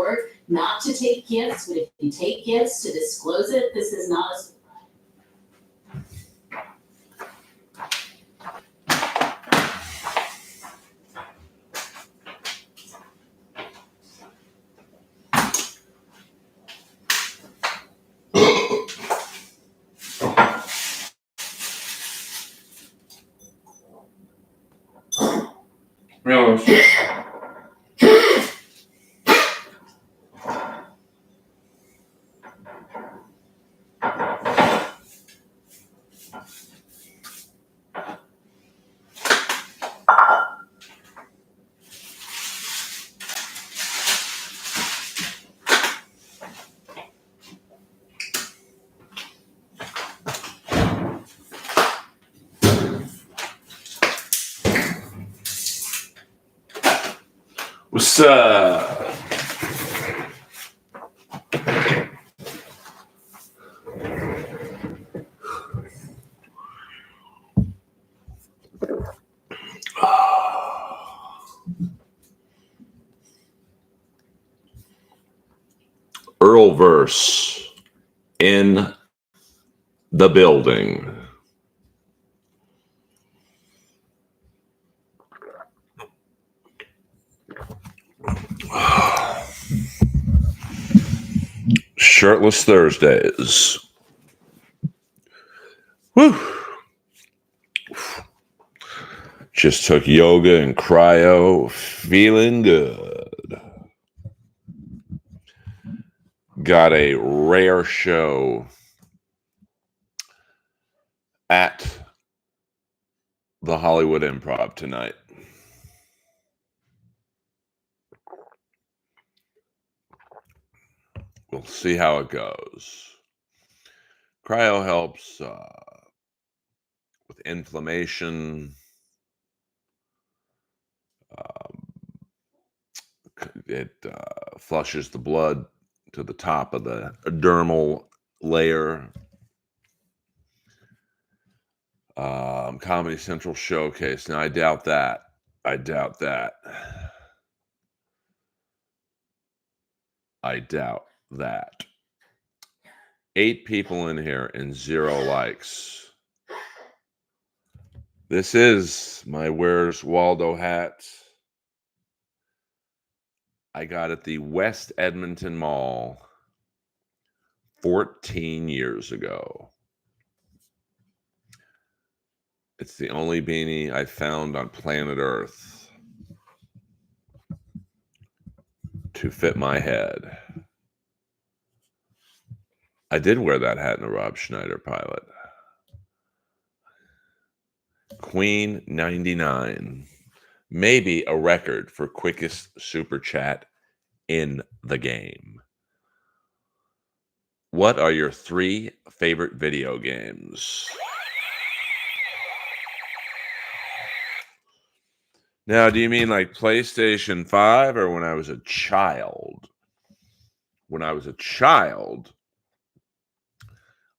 door not to take gifts, but if you take gifts, to disclose it. This is not a surprise. What's up? Earlverse in the building. Shirtless Thursdays. Woo. Just took yoga and cryo, feeling good. Got a rare show at the Hollywood Improv tonight. We'll see how it goes. Cryo helps with inflammation. It flushes the blood to the top of the dermal layer. Comedy Central Showcase. Now, I doubt that. I doubt that. 8 people in here and 0 likes. This is my Where's Waldo hat. I got at the West Edmonton Mall 14 years ago. It's the only beanie I found on planet Earth to fit my head. I did wear that hat in a Rob Schneider pilot. Queen 99. Maybe a record for quickest super chat in the game. What are your 3 favorite video games? Now, do you mean like PlayStation 5 or when I was a child? When I was a child,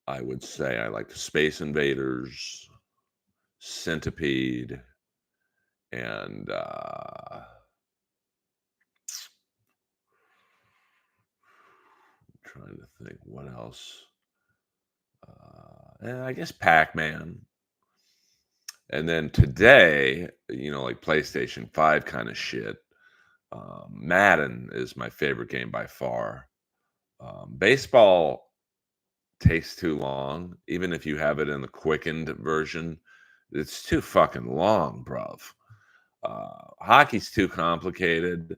I would say I liked Space Invaders, Centipede, and trying to think what else. I guess Pac-Man. And then today, like PlayStation 5 kind of shit. Madden is my favorite game by far. Baseball takes too long. Even if you have it in the quickened version, it's too fucking long, bruv. Hockey's too complicated.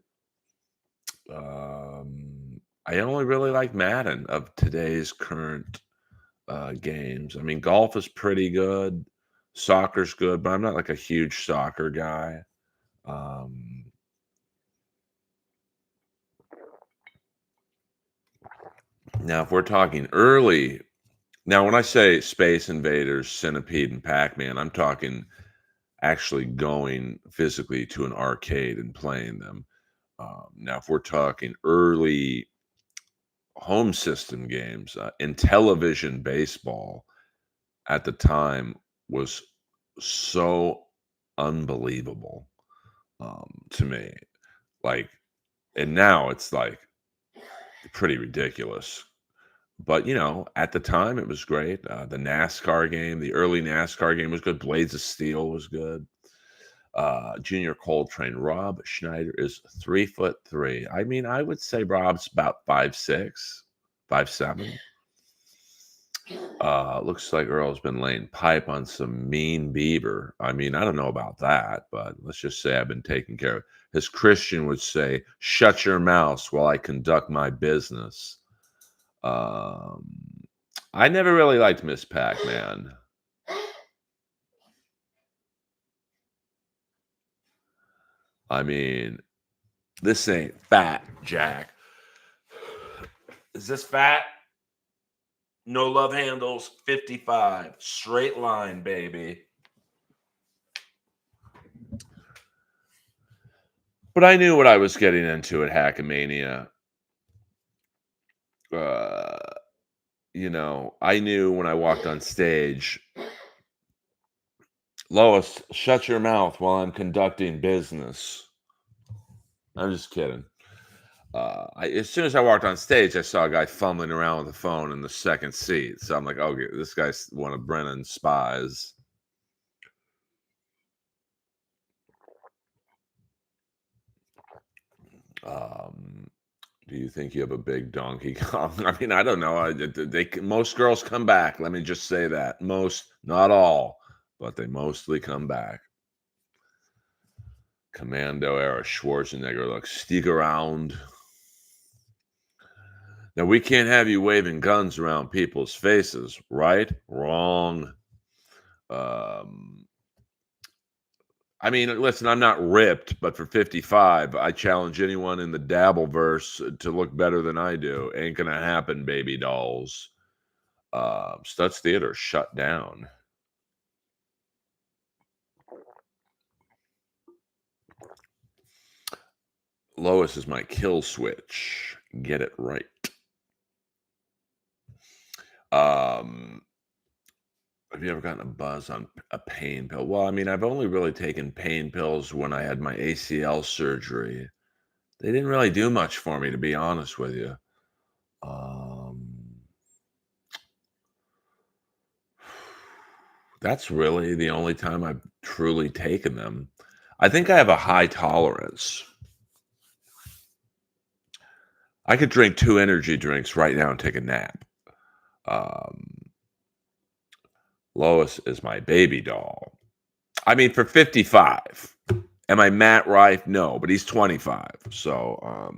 I only really like Madden of today's current games. I mean, golf is pretty good. Soccer's good, but I'm not like a huge soccer guy. Now, if we're talking early, now when I say Space Invaders, Centipede, and Pac-Man, I'm talking actually going physically to an arcade and playing them. Now, if we're talking early home system games, Intellivision baseball at the time was so unbelievable to me. Like, and now it's like pretty ridiculous. But, at the time, it was great. The NASCAR game, the early NASCAR game was good. Blades of Steel was good. Junior Coltrane, Rob Schneider is 3'3". I mean, I would say Rob's about 5'6", 5'7". Looks like Earl's been laying pipe on some mean beaver. I mean, I don't know about that, but let's just say I've been taking care of. As Christian would say, shut your mouth while I conduct my business. I never really liked Miss Pac-Man. I mean, this ain't fat, Jack. Is this fat? No love handles, 55. Straight line, baby. But I knew what I was getting into at Hackamania. I knew when I walked on stage, Lois, shut your mouth while I'm conducting business. I'm just kidding. As soon as I walked on stage, I saw a guy fumbling around with a phone in the second seat. So I'm like, okay, this guy's one of Brennan's spies. Do you think you have a big Donkey Kong? I mean, I don't know. Most girls come back. Let me just say that. Most, not all, but they mostly come back. Commando era Schwarzenegger look. Stick around. Now, we can't have you waving guns around people's faces, right? Wrong. I mean, listen, I'm not ripped, but for 55, I challenge anyone in the Dabbleverse to look better than I do. Ain't gonna happen, baby dolls. Stutz Theater shut down. Lois is my kill switch. Get it right. Have you ever gotten a buzz on a pain pill? Well, I mean, I've only really taken pain pills when I had my ACL surgery. They didn't really do much for me, to be honest with you. That's really the only time I've truly taken them. I think I have a high tolerance. I could drink 2 energy drinks right now and take a nap. Lois is my baby doll. I mean, for 55. Am I Matt Rife? No, but he's 25. So,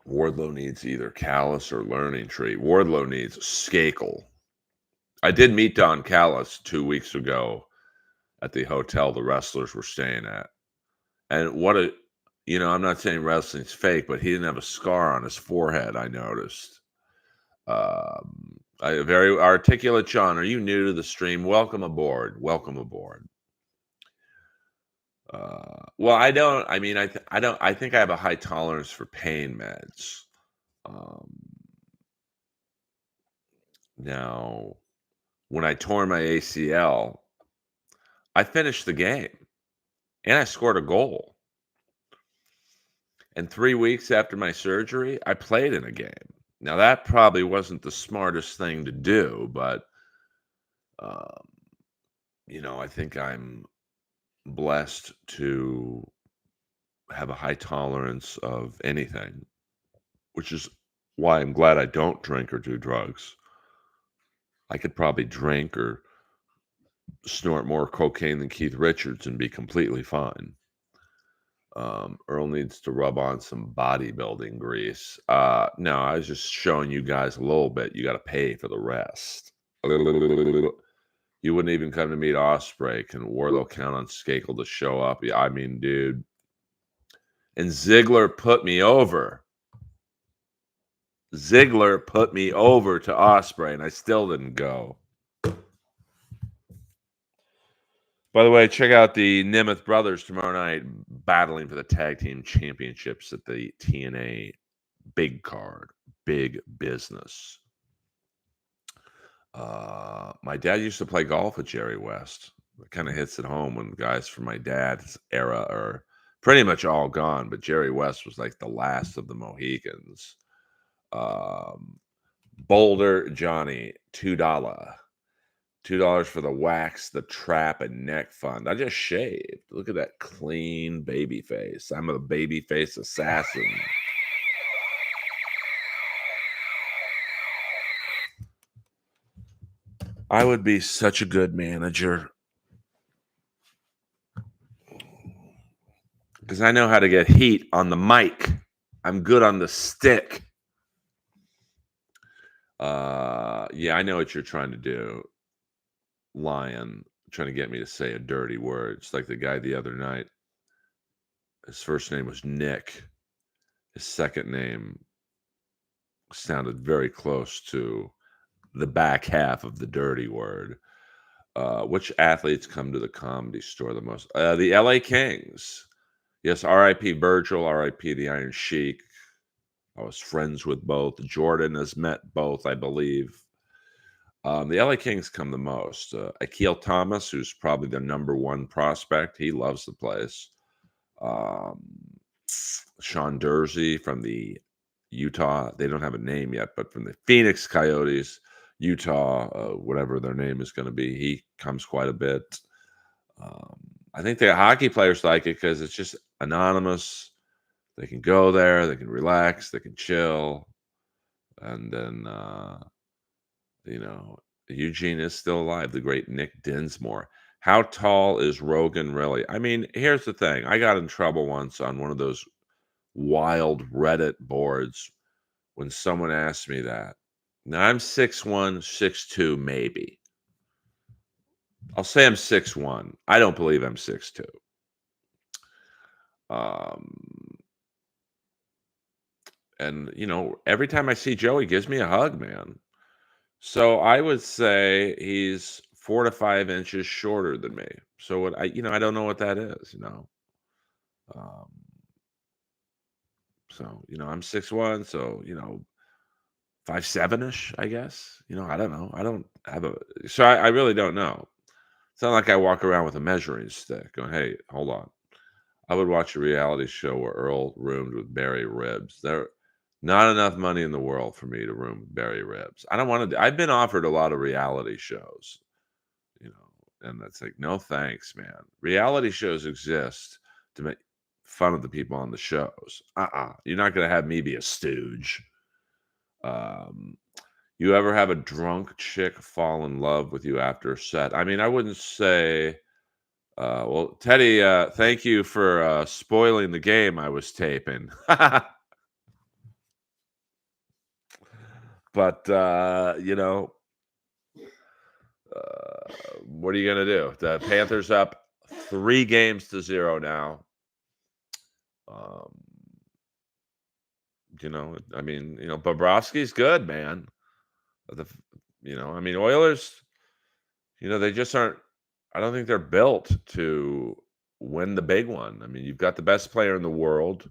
Wardlow needs either Callis or Learning Tree. Wardlow needs Skakel. I did meet Don Callis 2 weeks ago at the hotel the wrestlers were staying at. And I'm not saying wrestling's fake, but he didn't have a scar on his forehead, I noticed. A very articulate John. Are you new to the stream? Welcome aboard. Welcome aboard. Well, I don't. I mean, I don't. I think I have a high tolerance for pain meds. Now, when I tore my ACL, I finished the game and I scored a goal. And 3 weeks after my surgery, I played in a game. Now, that probably wasn't the smartest thing to do, but I think I'm blessed to have a high tolerance of anything, which is why I'm glad I don't drink or do drugs. I could probably drink or snort more cocaine than Keith Richards and be completely fine. Earl needs to rub on some bodybuilding grease. No, I was just showing you guys a little bit. You got to pay for the rest. You wouldn't even come to meet Ospreay. Can Wardlow count on Skakel to show up? Yeah, I mean, dude. And Ziggler put me over. Ziggler put me over to Ospreay, and I still didn't go. By the way, check out the Nemeth brothers tomorrow night battling for the tag team championships at the TNA big card, big business. My dad used to play golf with Jerry West. It kind of hits at home when guys from my dad's era are pretty much all gone, but Jerry West was like the last of the Mohicans. Boulder Johnny, $2. $2 for the wax, the trap, and neck fund. I just shaved. Look at that clean baby face. I'm a baby face assassin. I would be such a good manager because I know how to get heat on the mic. I'm good on the stick. Yeah, I know what you're trying to do, Lion. Trying to get me to say a dirty word. It's like the guy the other night. His first name was Nick. His second name sounded very close to the back half of the dirty word. Which athletes come to the Comedy Store the most? The LA Kings. Yes, R.I.P. Virgil, R.I.P. the Iron Sheik. I was friends with both. Jordan has met both, I believe. The LA Kings come the most. Akil Thomas, who's probably their number one prospect, he loves the place. Sean Dursey from the Utah, they don't have a name yet, but from the Phoenix Coyotes, Utah, whatever their name is going to be, he comes quite a bit. I think the hockey players like it because it's just anonymous. They can go there, they can relax, they can chill. And then, Eugene is still alive, the great Nick Dinsmore. How tall is Rogan really? I mean, here's the thing. I got in trouble once on one of those wild Reddit boards when someone asked me that. Now, I'm 6'1", 6'2", maybe. I'll say I'm 6'1". I don't believe I'm 6'2". And, every time I see Joe, he gives me a hug, man. So I would say he's 4 to 5 inches shorter than me. So what I don't know what that is, Um, I'm 6'1", so 5'7" ish, I guess. I don't know. I don't have I really don't know. It's not like I walk around with a measuring stick going, hey, hold on. I would watch a reality show where Earl roomed with Barry Ribs. There not enough money in the world for me to room with Barry Ribs. I don't want to. I've been offered a lot of reality shows, and that's like, no thanks, man. Reality shows exist to make fun of the people on the shows. You're not going to have me be a stooge. You ever have a drunk chick fall in love with you after a set? I mean, I wouldn't say. Well, Teddy, thank you for spoiling the game I was taping. But what are you gonna do? The Panthers up 3-0 now. I mean, Bobrovsky's good, man. Oilers. They just aren't. I don't think they're built to win the big one. I mean, you've got the best player in the world.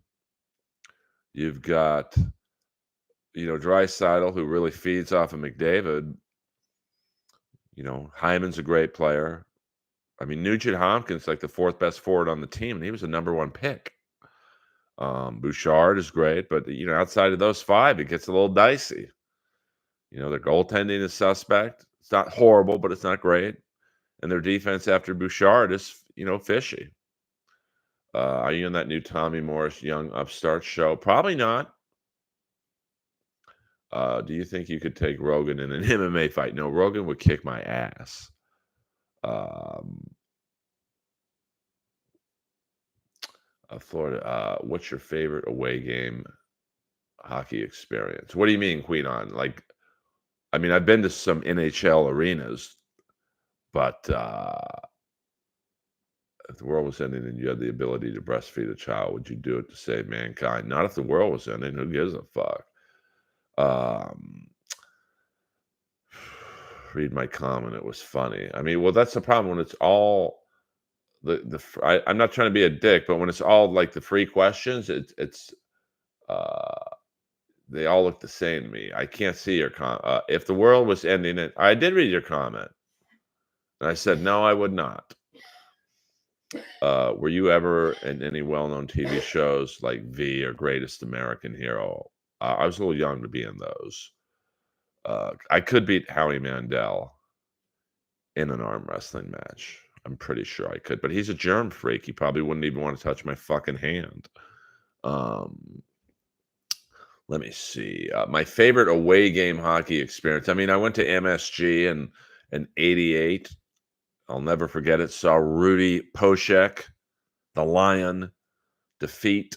You've got, Draisaitl, who really feeds off of McDavid. Hyman's a great player. I mean, Nugent Hopkins like the 4th best forward on the team, and he was a number 1 pick. Bouchard is great, but outside of those 5, it gets a little dicey. Their goaltending is suspect. It's not horrible, but it's not great. And their defense after Bouchard is, fishy. Are you in that new Tommy Morris Young Upstart show? Probably not. Do you think you could take Rogan in an MMA fight? No, Rogan would kick my ass. Florida. What's your favorite away game hockey experience? What do you mean, Queen on? Like, I mean, I've been to some NHL arenas, but if the world was ending and you had the ability to breastfeed a child, would you do it to save mankind? Not if the world was ending. Who gives a fuck? Read my comment. It was funny. I mean, well, that's the problem when it's all I'm not trying to be a dick, but when it's all like the free questions, it's they all look the same to me. I can't see your comment. If the world was ending, I did read your comment, and I said no, I would not. Were you ever in any well-known TV shows like V or Greatest American Hero? I was a little young to be in those. I could beat Howie Mandel in an arm wrestling match. I'm pretty sure I could, but he's a germ freak. He probably wouldn't even want to touch my fucking hand. Um, Let me see. My favorite away game hockey experience. I mean, I went to MSG in '88. I'll never forget it. Saw Rudy Poshek, the Lion, defeat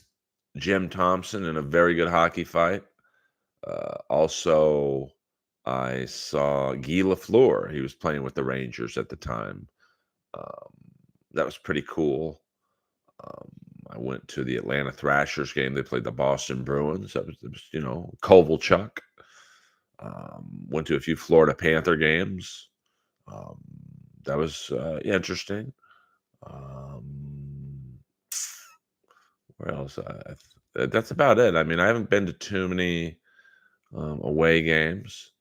Jim Thompson in a very good hockey fight. Also, I saw Guy Lafleur. He was playing with the Rangers at the time. Um, that was pretty cool. Um, I went to the Atlanta Thrashers game. They played the Boston Bruins. It was Kovalchuk. Went to a few Florida Panther games. Um, that was interesting. Um, where else? That's about it. I mean, I haven't been to too many away games.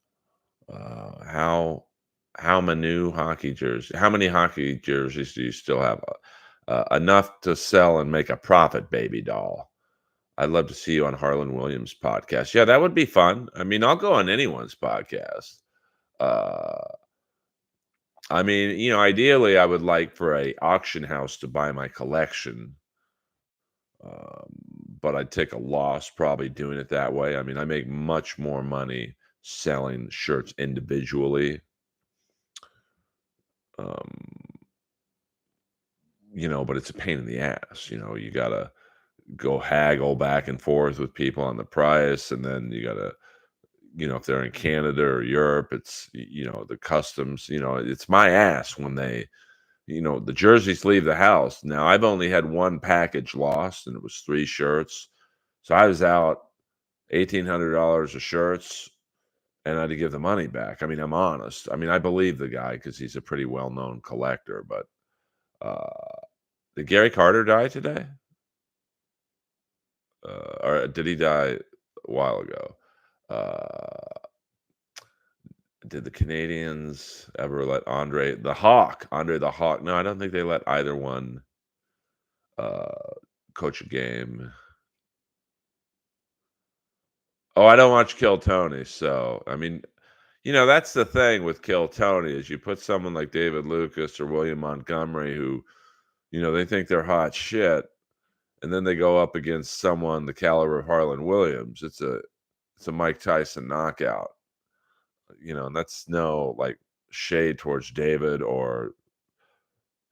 How many hockey jerseys? How many hockey jerseys do you still have? Enough to sell and make a profit, baby doll. I'd love to see you on Harlan Williams' podcast. Yeah, that would be fun. I mean, I'll go on anyone's podcast. Uh, I mean, ideally, I would like for a auction house to buy my collection, um, but I'd take a loss probably doing it that way. I mean, I make much more money selling shirts individually. Um, but it's a pain in the ass. You gotta go haggle back and forth with people on the price, and then you gotta, if they're in Canada or Europe, it's the customs. It's my ass when the jerseys leave the house. Now I've only had one package lost, and it was 3 shirts, so I was out $1,800 of shirts, and I had to give the money back. I mean, I'm honest. I mean, I believe the guy because he's a pretty well-known collector. But did Gary Carter die today? Or did he die a while ago? Did the Canadians ever let Andre the Hawk? No, I don't think they let either one coach a game. Oh, I don't watch Kill Tony, so I mean, that's the thing with Kill Tony is you put someone like David Lucas or William Montgomery who, they think they're hot shit, and then they go up against someone the caliber of Harlan Williams. It's a Mike Tyson knockout. And that's no like shade towards David or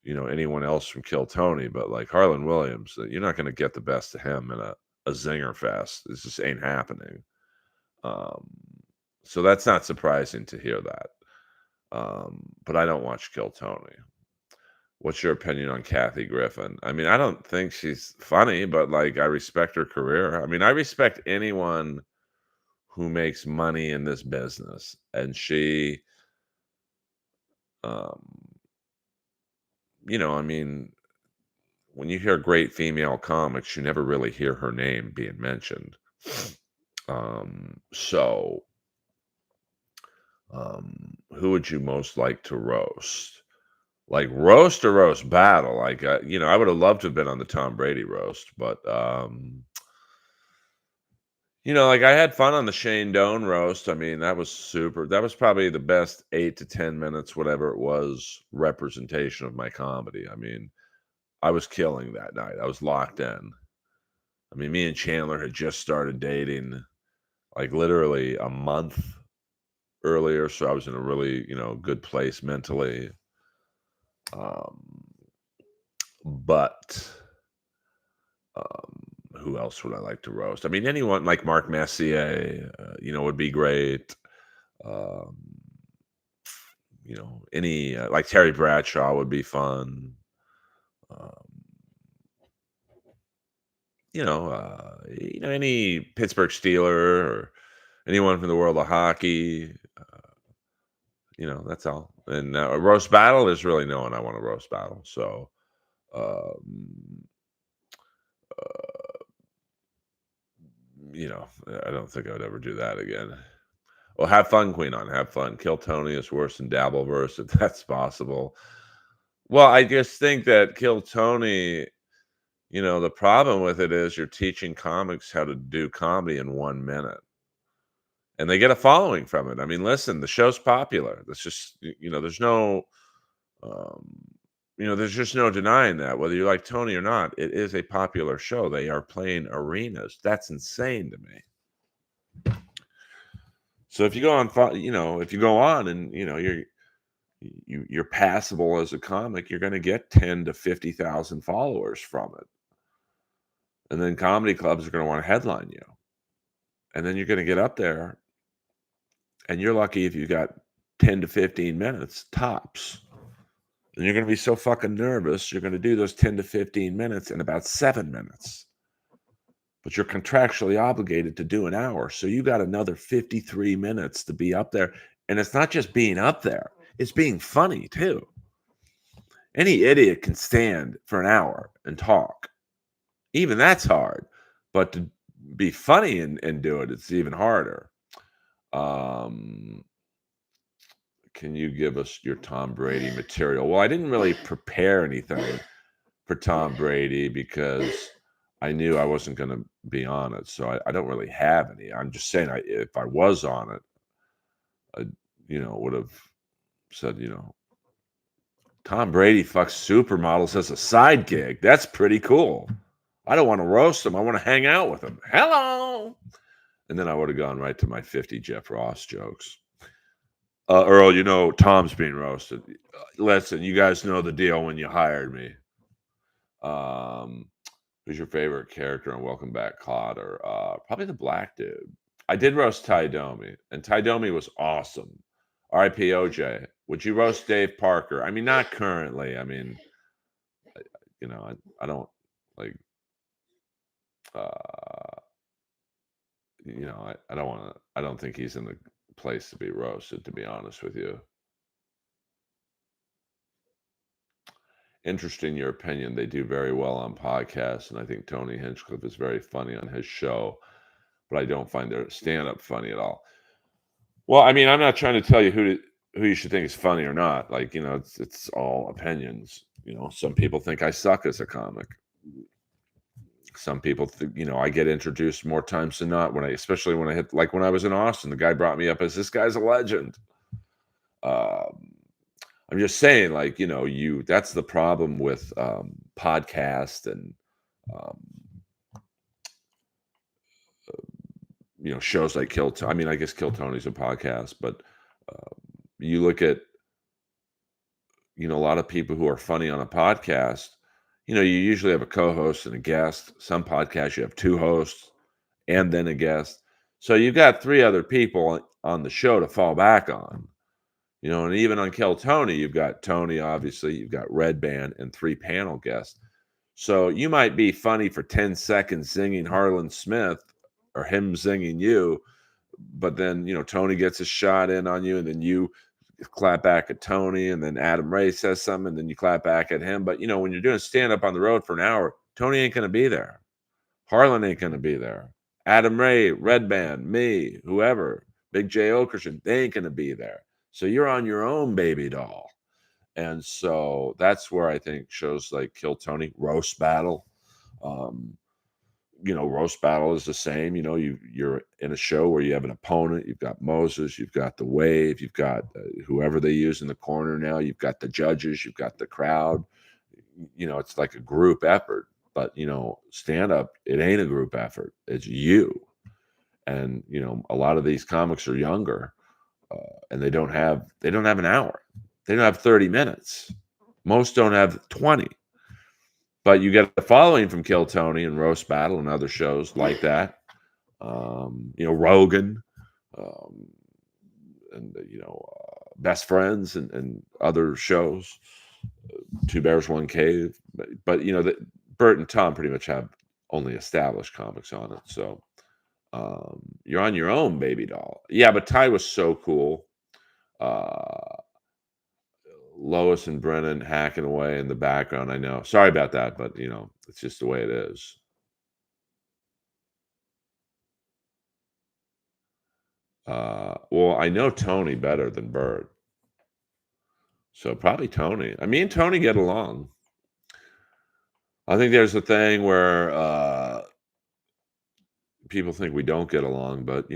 anyone else from Kill Tony, but like Harlan Williams, you're not going to get the best of him in a zinger fest. This just ain't happening. Um, so that's not surprising to hear that. But I don't watch Kill Tony. What's your opinion on Kathy Griffin? I mean, I don't think she's funny, but like I respect her career. I mean, I respect anyone who makes money in this business, and she um I mean, when you hear great female comics, you never really hear her name being mentioned. So who would you most like to roast? Like roast or roast battle? Like I would have loved to have been on the Tom Brady roast, but like I had fun on the Shane Doan roast. I mean, that was super. That was probably the best 8 to 10 minutes, whatever it was, representation of my comedy. I mean, I was killing that night. I was locked in. I mean, me and Chandler had just started dating like literally a month earlier, so I was in a really, good place mentally. Um, but who else would I like to roast? I mean, anyone like Mark Messier, would be great. Um, any like Terry Bradshaw would be fun. Um, any Pittsburgh Steeler or anyone from the world of hockey. That's all. And a roast battle, there's really no one I want to roast battle. So, um, I don't think I would ever do that again. Well, have fun, Queen on. Have fun. Kill Tony is worse than Dabbleverse, if that's possible. Well, I just think that Kill Tony, the problem with it is you're teaching comics how to do comedy in 1 minute, and they get a following from it. I mean, listen, the show's popular. That's just um, there's just no denying that. Whether you like Tony or not, it is a popular show. They are playing arenas. That's insane to me. So if you go on, if you go on and you're passable as a comic, you're going to get 10 to 50,000 followers from it. And then comedy clubs are going to want to headline you. And then you're going to get up there and you're lucky if you got 10 to 15 minutes tops. And you're going to be so fucking nervous, you're going to do those 10 to 15 minutes in about 7 minutes. But you're contractually obligated to do an hour. So you got another 53 minutes to be up there. And it's not just being up there, it's being funny too. Any idiot can stand for an hour and talk. Even that's hard. But to be funny and do it, it's even harder. Can you give us your Tom Brady material? Well, I didn't really prepare anything for Tom Brady because I knew I wasn't going to be on it. So I don't really have any. I'm just saying, if I was on it, I, would have said, Tom Brady fucks supermodels as a side gig. That's pretty cool. I don't want to roast him. I want to hang out with him. Hello. And then I would have gone right to my 50 Jeff Ross jokes. Earl, Tom's being roasted. Listen, you guys know the deal when you hired me. Who's your favorite character on Welcome Back, Kotter? Probably the black dude. I did roast Ty Domi, and Ty Domi was awesome. R.I.P. OJ. Would you roast Dave Parker? I mean, not currently. I mean, I don't like. I don't want to. I don't think he's in the place to be roasted. To be honest with you. Interesting your opinion. They do very well on podcasts, and I think Tony Hinchcliffe is very funny on his show, but I don't find their stand-up funny at all. Well, I mean, I'm not trying to tell you who you should think is funny or not. Like, it's all opinions. Some people think I suck as a comic. Some people think, I get introduced more times than not especially when I hit, like when I was in Austin, the guy brought me up as this guy's a legend. I'm just saying, like, that's the problem with podcast and um, shows like Kill Tony. I mean, I guess Kill Tony's a podcast, but you look at a lot of people who are funny on a podcast. You usually have a co-host and a guest. Some podcasts you have two hosts and then a guest, so you've got three other people on the show to fall back on. And even on Kill Tony, you've got Tony, obviously, you've got Red Band and three panel guests. So you might be funny for 10 seconds singing Harlan Smith or him singing you, but then, Tony gets a shot in on you, and then you clap back at Tony, and then Adam Ray says something, and then you clap back at him. But, when you're doing stand-up on the road for an hour, Tony ain't going to be there. Harlan ain't going to be there. Adam Ray, Red Band, me, whoever, Big J. Okerson, they ain't going to be there. So you're on your own, baby doll. And so that's where I think shows like Kill Tony, Roast Battle. Roast Battle is the same. You're in a show where you have an opponent. You've got Moses, you've got the Wave, you've got whoever they use in the corner now. You've got the judges, you've got the crowd. It's like a group effort. But stand up, it ain't a group effort. It's you. And a lot of these comics are younger, and they don't have an hour. They don't have 30 minutes. Most don't have 20. But you get a following from Kill Tony and Roast Battle and other shows like that. Rogan, and Best Friends and other shows. Two Bears, One Cave. But Bert and Tom pretty much have only established comics on it. So you're on your own, baby doll. Yeah, but Ty was so cool. Lois and Brennan hacking away in the background. I know. Sorry about that, but it's just the way it is. Well, I know Tony better than Bert. So probably Tony. Me and Tony get along. I think there's a thing where people think we don't get along, but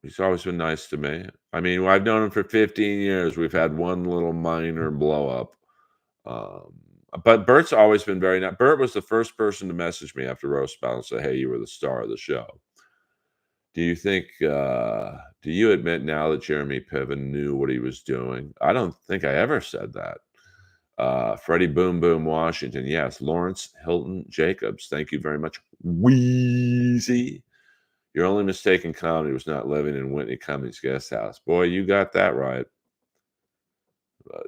he's always been nice to me. I've known him for 15 years. We've had one little minor blow up. Um, but Bert's always been very nice. Bert was the first person to message me after Roast Battle and say, "Hey, you were the star of the show. Do you admit now that Jeremy Piven knew what he was doing?" I don't think I ever said that. Freddie Boom Boom Washington. Yes. Lawrence Hilton Jacobs. Thank you very much. Wheezy. Your only mistake in comedy was not living in Whitney Cummings' guest house. Boy, you got that right.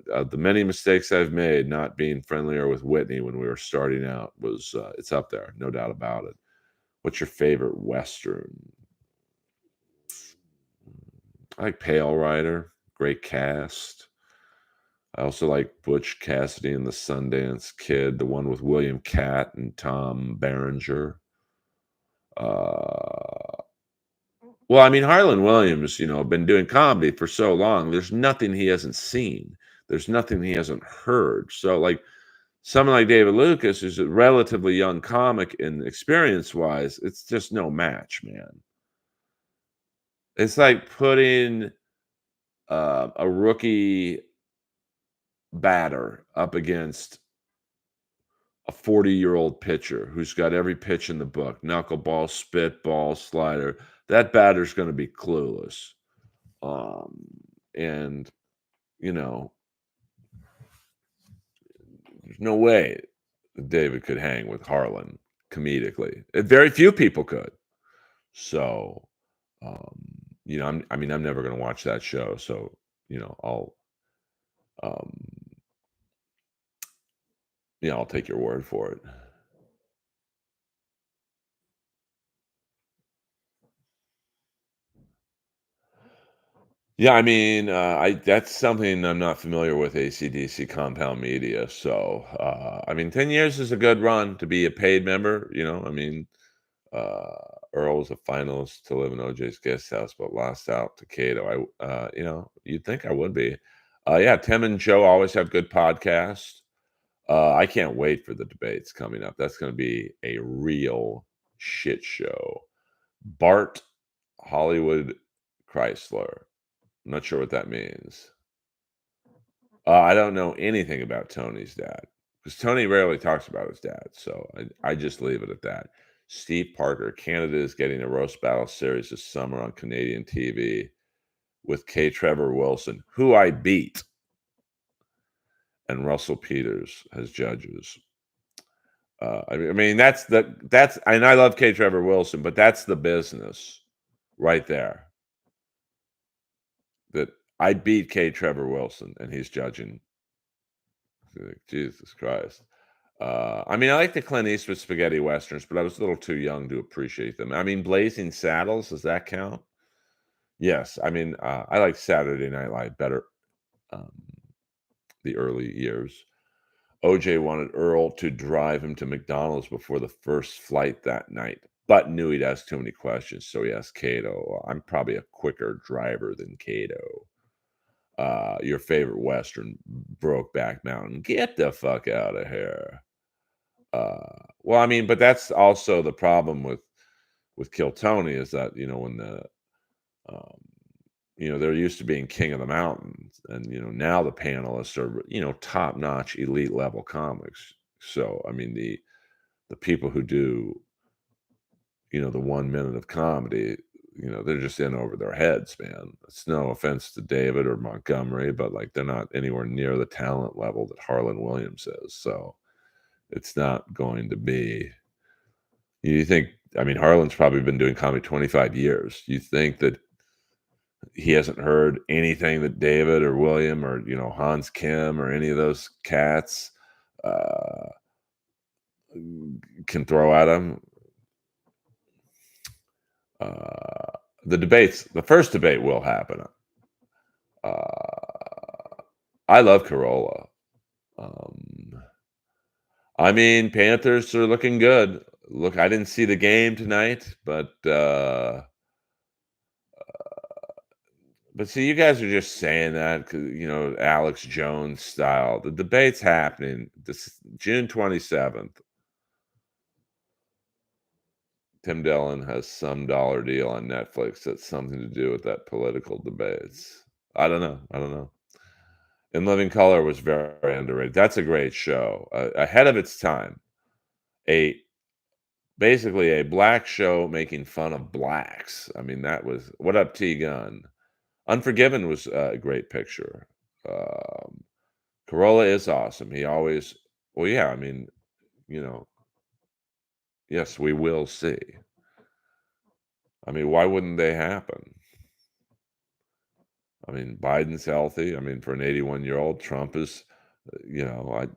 The many mistakes I've made not being friendlier with Whitney when we were starting out was it's up there, no doubt about it. What's your favorite Western? I like Pale Rider, great cast. I also like Butch Cassidy and the Sundance Kid, the one with William Catt and Tom Berenger. Harlan Williams, been doing comedy for so long. There's nothing he hasn't seen. There's nothing he hasn't heard. So, like, someone like David Lucas, who's a relatively young comic in experience-wise, it's just no match, man. It's like putting a rookie batter up against a 40-year-old pitcher who's got every pitch in the book, knuckleball, spitball, slider. That batter's going to be clueless. And, there's no way David could hang with Harlan comedically. Very few people could. So, I'm never going to watch that show. So, um, I'll take your word for it. Yeah, that's something I'm not familiar with, AC/DC Compound Media. So, 10 years is a good run to be a paid member. Earl was a finalist to live in OJ's guest house, but lost out to Cato. You'd think I would be. Yeah, Tim and Joe always have good podcasts. I can't wait for the debates coming up. That's going to be a real shit show. Bart Hollywood Chrysler. I'm not sure what that means. I don't know anything about Tony's dad because Tony rarely talks about his dad. So I just leave it at that. Steve Parker, Canada is getting a roast battle series this summer on Canadian TV with K. Trevor Wilson, who I beat, and Russell Peters as judges. And I love K. Trevor Wilson, but that's the business right there. That I beat K. Trevor Wilson and he's judging. Jesus Christ. I like the Clint Eastwood spaghetti westerns, but I was a little too young to appreciate them. Blazing Saddles, does that count? Yes. I like Saturday Night Live better, um, the early years. OJ wanted Earl to drive him to McDonald's before the first flight that night, but knew he'd ask too many questions, so he asked Cato. I'm probably a quicker driver than Cato. Your favorite Western, Brokeback Mountain. Get the fuck out of here. But that's also the problem with Kill Tony is that when um, they're used to being king of the mountains, and now the panelists are top notch elite level comics. So the people who do the 1 minute of comedy, they're just in over their heads, man. It's no offense to David or Montgomery, but like they're not anywhere near the talent level that Harlan Williams is. So it's not going to be. You think? Harlan's probably been doing comedy 25 years. You think that he hasn't heard anything that David or William or Hans Kim or any of those cats can throw at him? The first debate will happen. I love Corolla. Panthers are looking good. Look, I didn't see the game tonight, but But see, you guys are just saying that because Alex Jones style. The debate's happening this June 27th. Tim Dillon has some dollar deal on Netflix that's something to do with that political debates. I don't know. I don't know. In Living Color was very underrated. That's a great show, ahead of its time. A Basically a black show making fun of blacks. I mean, that was What Up T Gun. Unforgiven was a great picture. Um, Corolla is awesome. He always, well, yeah. I mean, you know, yes, we will see. I mean, why wouldn't they happen? I mean, Biden's healthy. I mean, for an 81-year-old, Trump is, I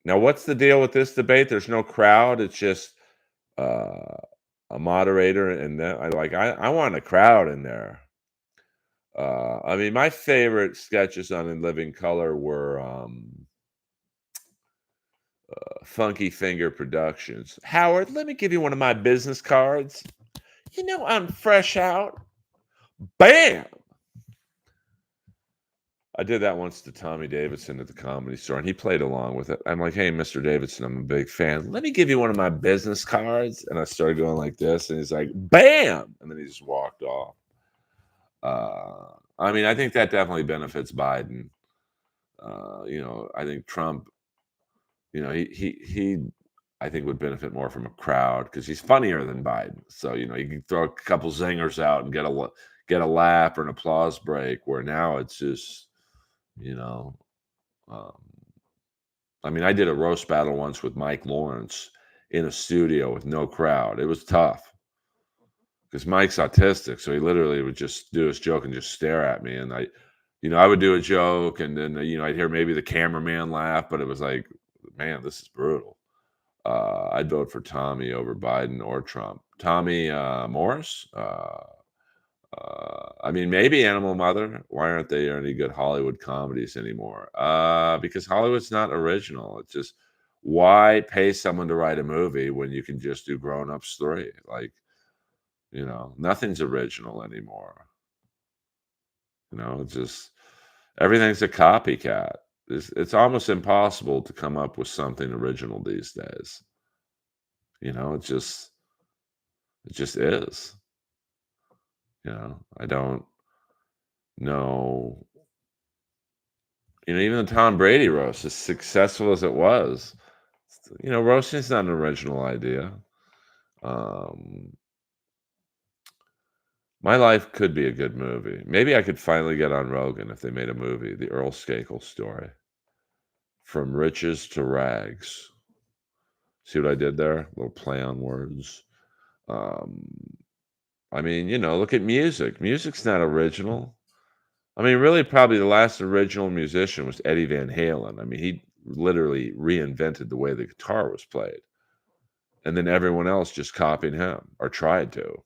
now what's the deal with this debate? There's no crowd. It's just uh, a moderator, and then I want a crowd in there. I mean, my favorite sketches on In Living Color were Funky Finger Productions. Howard, let me give you one of my business cards. I'm fresh out. Bam! I did that once to Tommy Davidson at the Comedy Store, and he played along with it. I'm like, "Hey, Mr. Davidson, I'm a big fan. Let me give you one of my business cards." And I started going like this, and he's like, "Bam!" And then he just walked off. I mean, I think that definitely benefits Biden. I think Trump, he I think would benefit more from a crowd because he's funnier than Biden. So you can throw a couple zingers out and get a laugh or an applause break. Where now it's just you know Um, I mean, I did a roast battle once with Mike Lawrence in a studio with no crowd. It was tough because Mike's autistic, so he literally would just do his joke and just stare at me. And I would do a joke, and then I'd hear maybe the cameraman laugh, but it was like, man, this is brutal. I'd vote for Tommy over Biden or Trump. Tommy Morris. I mean, maybe Animal Mother. Why aren't they any good Hollywood comedies anymore? Because Hollywood's not original. It's just why pay someone to write a movie when you can just do Grown Ups 3? Like, nothing's original anymore. It's just everything's a copycat. It's almost impossible to come up with something original these days. It just is. I don't know. Even the Tom Brady roast, as successful as it was, roasting's not an original idea. Um, my life could be a good movie. Maybe I could finally get on Rogan if they made a movie, the Earl Skakel story, from riches to rags. See what I did there? A little play on words. Um, I mean, look at music. Music's not original. I mean, really, probably the last original musician was Eddie Van Halen. I mean, he literally reinvented the way the guitar was played. And then everyone else just copied him or tried to.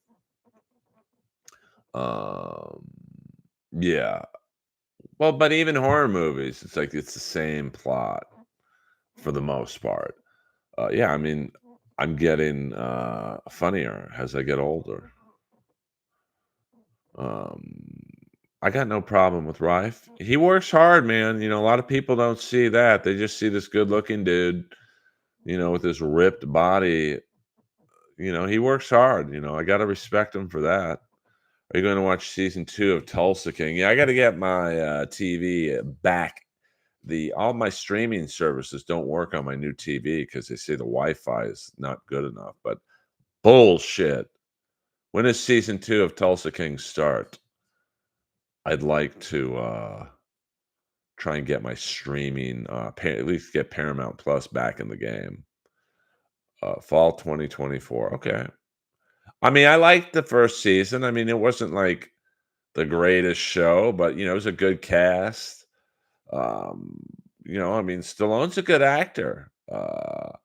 Um, yeah. Well, but even horror movies, it's like it's the same plot for the most part. Yeah, I mean, I'm getting funnier as I get older. Um, I got no problem with Rife. He works hard, man. A lot of people don't see that. They just see this good-looking dude, with this ripped body. He works hard. I got to respect him for that. Are you going to watch season 2 of Tulsa King? Yeah, I got to get my TV back. All my streaming services don't work on my new TV because they say the Wi-Fi is not good enough. But bullshit. When does season 2 of Tulsa King start? I'd like to try and get my streaming, at least get Paramount Plus back in the game. Fall 2024. Okay. I mean, I liked the first season. I mean, it wasn't like the greatest show, but it was a good cast. Um, I mean, Stallone's a good actor. The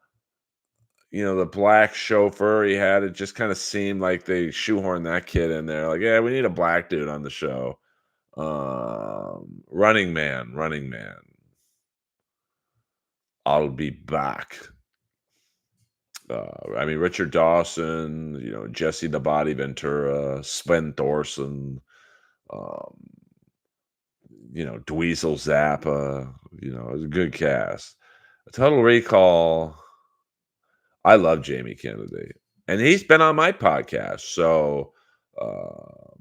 black chauffeur he had, it just kind of seemed like they shoehorned that kid in there. Like, yeah, we need a black dude on the show. Running Man. I'll be back. I mean, Richard Dawson, Jesse the Body Ventura, Sven Thorson, Um, Dweezil Zappa. It was a good cast. Total Recall. I love Jamie Kennedy, and he's been on my podcast. So, uh,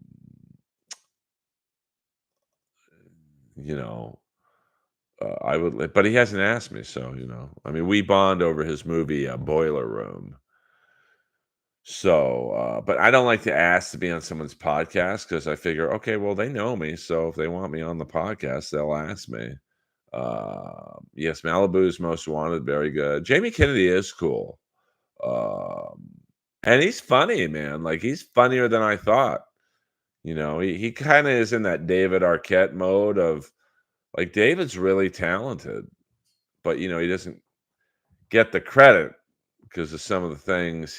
you know, I would, but he hasn't asked me. So, I mean, we bond over his movie Boiler Room. So, but I don't like to ask to be on someone's podcast because I figure, okay, well, they know me, so if they want me on the podcast, they'll ask me. Yes, Malibu's Most Wanted, very good. Jamie Kennedy is cool, um, and he's funny, man. Like he's funnier than I thought. He kind of is in that David Arquette mode of like David's really talented, but he doesn't get the credit because of some of the things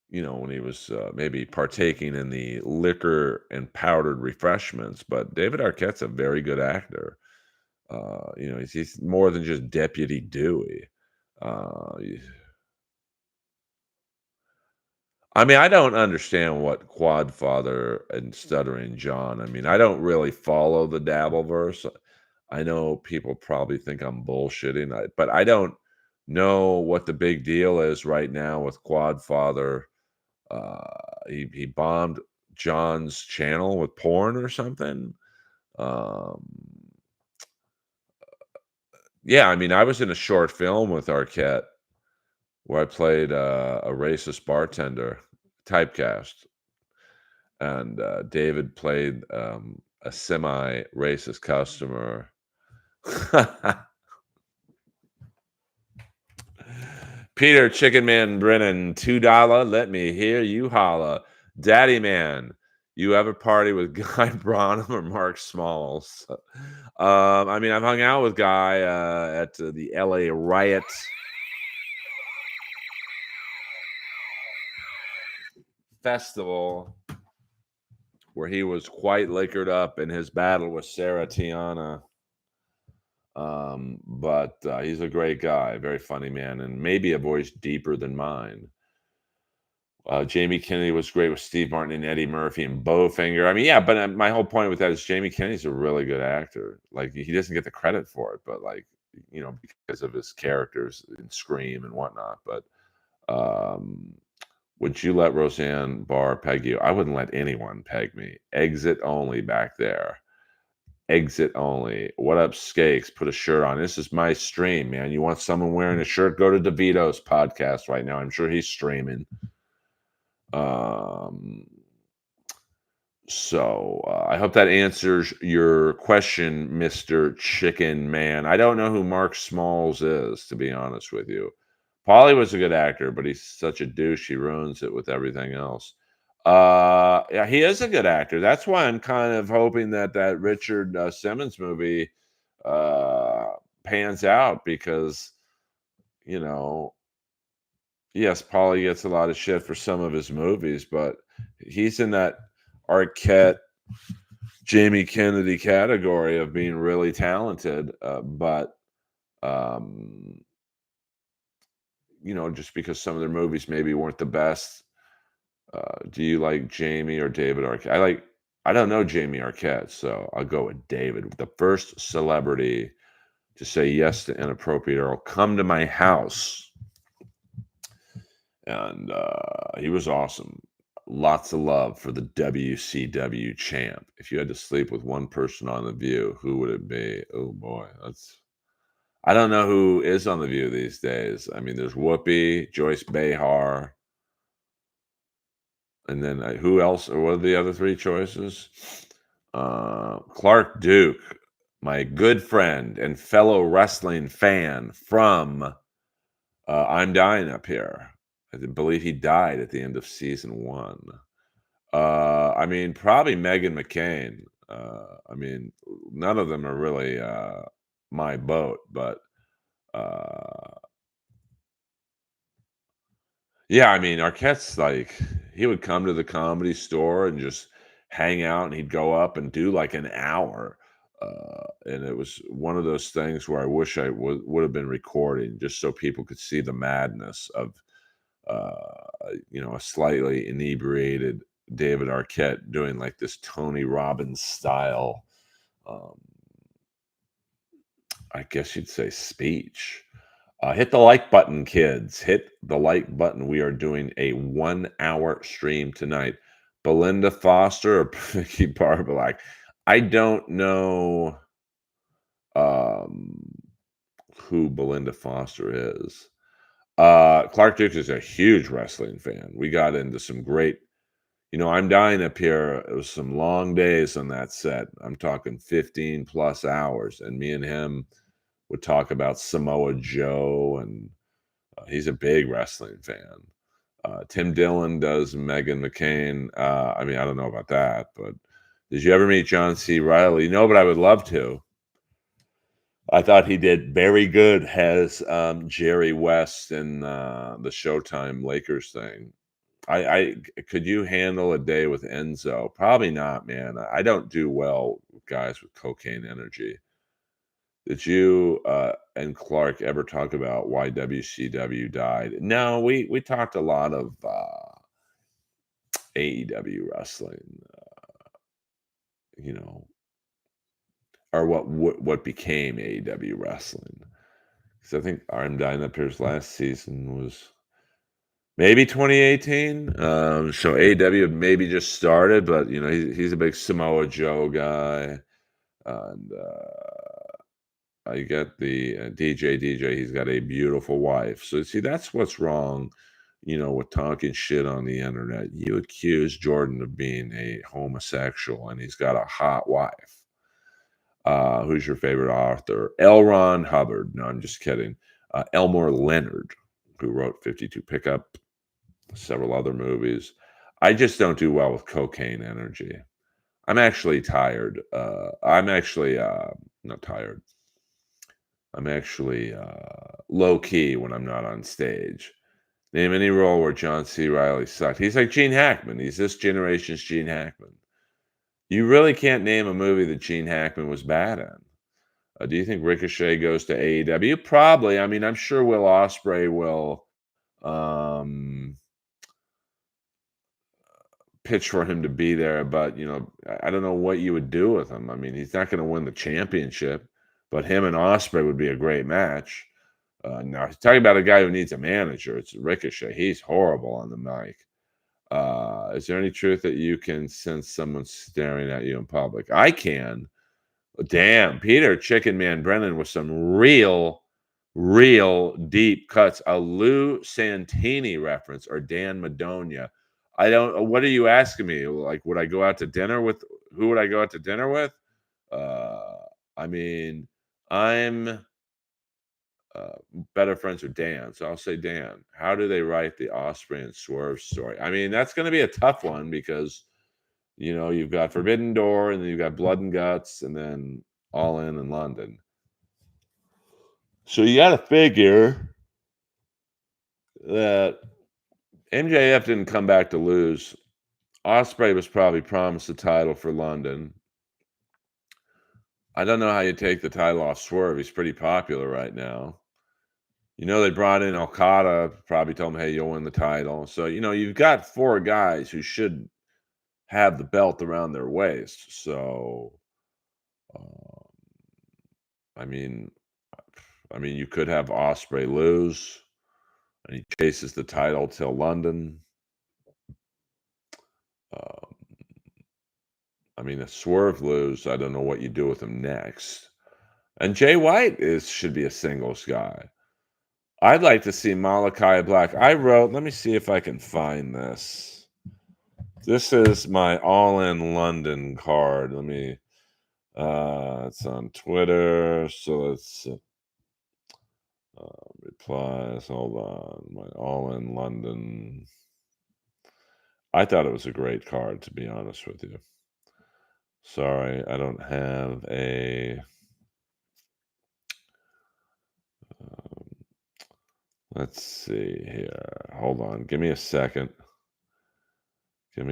when he was maybe partaking in the liquor and powdered refreshments. But David Arquette's a very good actor. He's more than just Deputy Dewey. Y- I mean, I don't understand what Quadfather and Stuttering John. I mean, I don't really follow the Dabbleverse. I know people probably think I'm bullshitting, but I don't know what the big deal is right now with Quadfather. He bombed John's channel with porn or something. Um, yeah, I mean, I was in a short film with Arquette where I played a racist bartender, typecast, and David played a semi-racist customer. Peter Chicken Man Brennan, $2. Let me hear you holla. Daddy Man, you ever party with Guy Branum or Mark Smalls? I mean, I've hung out with Guy at the LA Riot Festival, where he was quite liquored up in his battle with Sarah Tiana. But he's a great guy, very funny man, and maybe a voice deeper than mine. Jamie Kennedy was great with Steve Martin and Eddie Murphy and Bowfinger. I mean, yeah, but my whole point with that is Jamie Kennedy's a really good actor. Like he doesn't get the credit for it, but like because of his characters in Scream and whatnot. But um, would you let Roseanne Barr peg you? I wouldn't let anyone peg me. Exit only back there. Exit only. What up, Skakes? Put a shirt on. This is my stream, man. You want someone wearing a shirt? Go to DeVito's podcast right now. I'm sure he's streaming. Um, I hope that answers your question, Mr. Chicken Man. I don't know who Mark Smalls is, to be honest with you. Paulie was a good actor, but he's such a douche. He ruins it with everything else. Yeah, he is a good actor. That's why I'm kind of hoping that Richard Simmons movie uh, pans out because, you know, yes, Paulie gets a lot of shit for some of his movies, but he's in that Arquette, Jamie Kennedy category of being really talented. But um, just because some of their movies maybe weren't the best. Do you like Jamie or David Arquette? I don't know Jamie Arquette, so I'll go with David. The first celebrity to say yes to Inappropriate Earl, come to my house. And he was awesome. Lots of love for the WCW champ. If you had to sleep with one person on The View, who would it be? Oh boy, I don't know who is on The View these days. I mean, there's Whoopi, Joyce Behar, and then who else? Or what are the other three choices? Clark Duke, my good friend and fellow wrestling fan from I'm Dying Up Here. I believe he died at the end of season 1. I mean, probably Megan McCain. I mean, none of them are really my boat, but uh, yeah, I mean, Arquette's like he would come to the Comedy Store and just hang out, and he'd go up and do like an hour. And it was one of those things where I wish I would have been recording just so people could see the madness of a slightly inebriated David Arquette doing like this Tony Robbins style, um, I guess you'd say, speech. Hit the like button, kids. Hit the like button. We are doing a 1 hour stream tonight. Belinda Foster or Vicky Barbalack? I don't know um, who Belinda Foster is. Clark Dukes is a huge wrestling fan. We got into some great, I'm dying up here. It was some long days on that set. I'm talking 15 plus hours. And me and him would talk about Samoa Joe, and he's a big wrestling fan. Tim Dillon does Megan McCain. I mean, I don't know about that, but did you ever meet John C. Reilly? No, but I would love to. I thought he did very good as Jerry West in the Showtime Lakers thing. I could you handle a day with Enzo? Probably not, man. I don't do well with guys with cocaine energy. Did you and Clark ever talk about why WCW died? No, we talked a lot of AEW wrestling, you know, or what became AEW wrestling. Because I think I'm Dying Up Here's last season was maybe 2018. So AEW had maybe just started, but he's a big Samoa Joe guy, and I get the DJ. He's got a beautiful wife. So see, that's what's wrong, with talking shit on the internet. You accuse Jordan of being a homosexual, and he's got a hot wife. Who's your favorite author? L. Ron Hubbard. No, I'm just kidding. Elmore Leonard, who wrote 52 Pickup, several other movies. I just don't do well with cocaine energy. I'm actually tired. I'm actually not tired. I'm actually low key when I'm not on stage. Name any role where John C. Reilly sucked. He's like Gene Hackman. He's this generation's Gene Hackman. You really can't name a movie that Gene Hackman was bad in. Do you think Ricochet goes to AEW? Probably. I mean, I'm sure Will Ospreay will pitch for him to be there, but I don't know what you would do with him. I mean, he's not going to win the championship, but him and Ospreay would be a great match. Now, talking about a guy who needs a manager, it's Ricochet. He's horrible on the mic. Is there any truth that you can sense someone staring at you in public? I can. Damn, Peter Chicken Man Brennan with some real deep cuts. A Lou Santini reference or Dan Madonia. I don't. What are you asking me? Like, would I go out to dinner with? Who would I go out to dinner with? I mean, I'm better friends with Dan, so I'll say Dan. How do they write the Osprey and Swerve story? I mean, that's going to be a tough one because you've got Forbidden Door, and then you've got Blood and Guts, and then All In London. So you got to figure that MJF didn't come back to lose. Ospreay was probably promised the title for London. I don't know how you take the title off Swerve. He's pretty popular right now. They brought in Okada, probably told him, hey, you'll win the title. So, you've got 4 guys who should have the belt around their waist. So, I mean, you could have Ospreay lose, and he chases the title till London. A Swerve lose, I don't know what you do with him next. And Jay White should be a singles guy. I'd like to see Malachi Black. Let me see if I can find this. This is my All In London card. It's on Twitter. So let's replies. Hold on. My All In London. I thought it was a great card, to be honest with you. Sorry, I don't have a. Let's see here. Hold on. Give me a second. Hold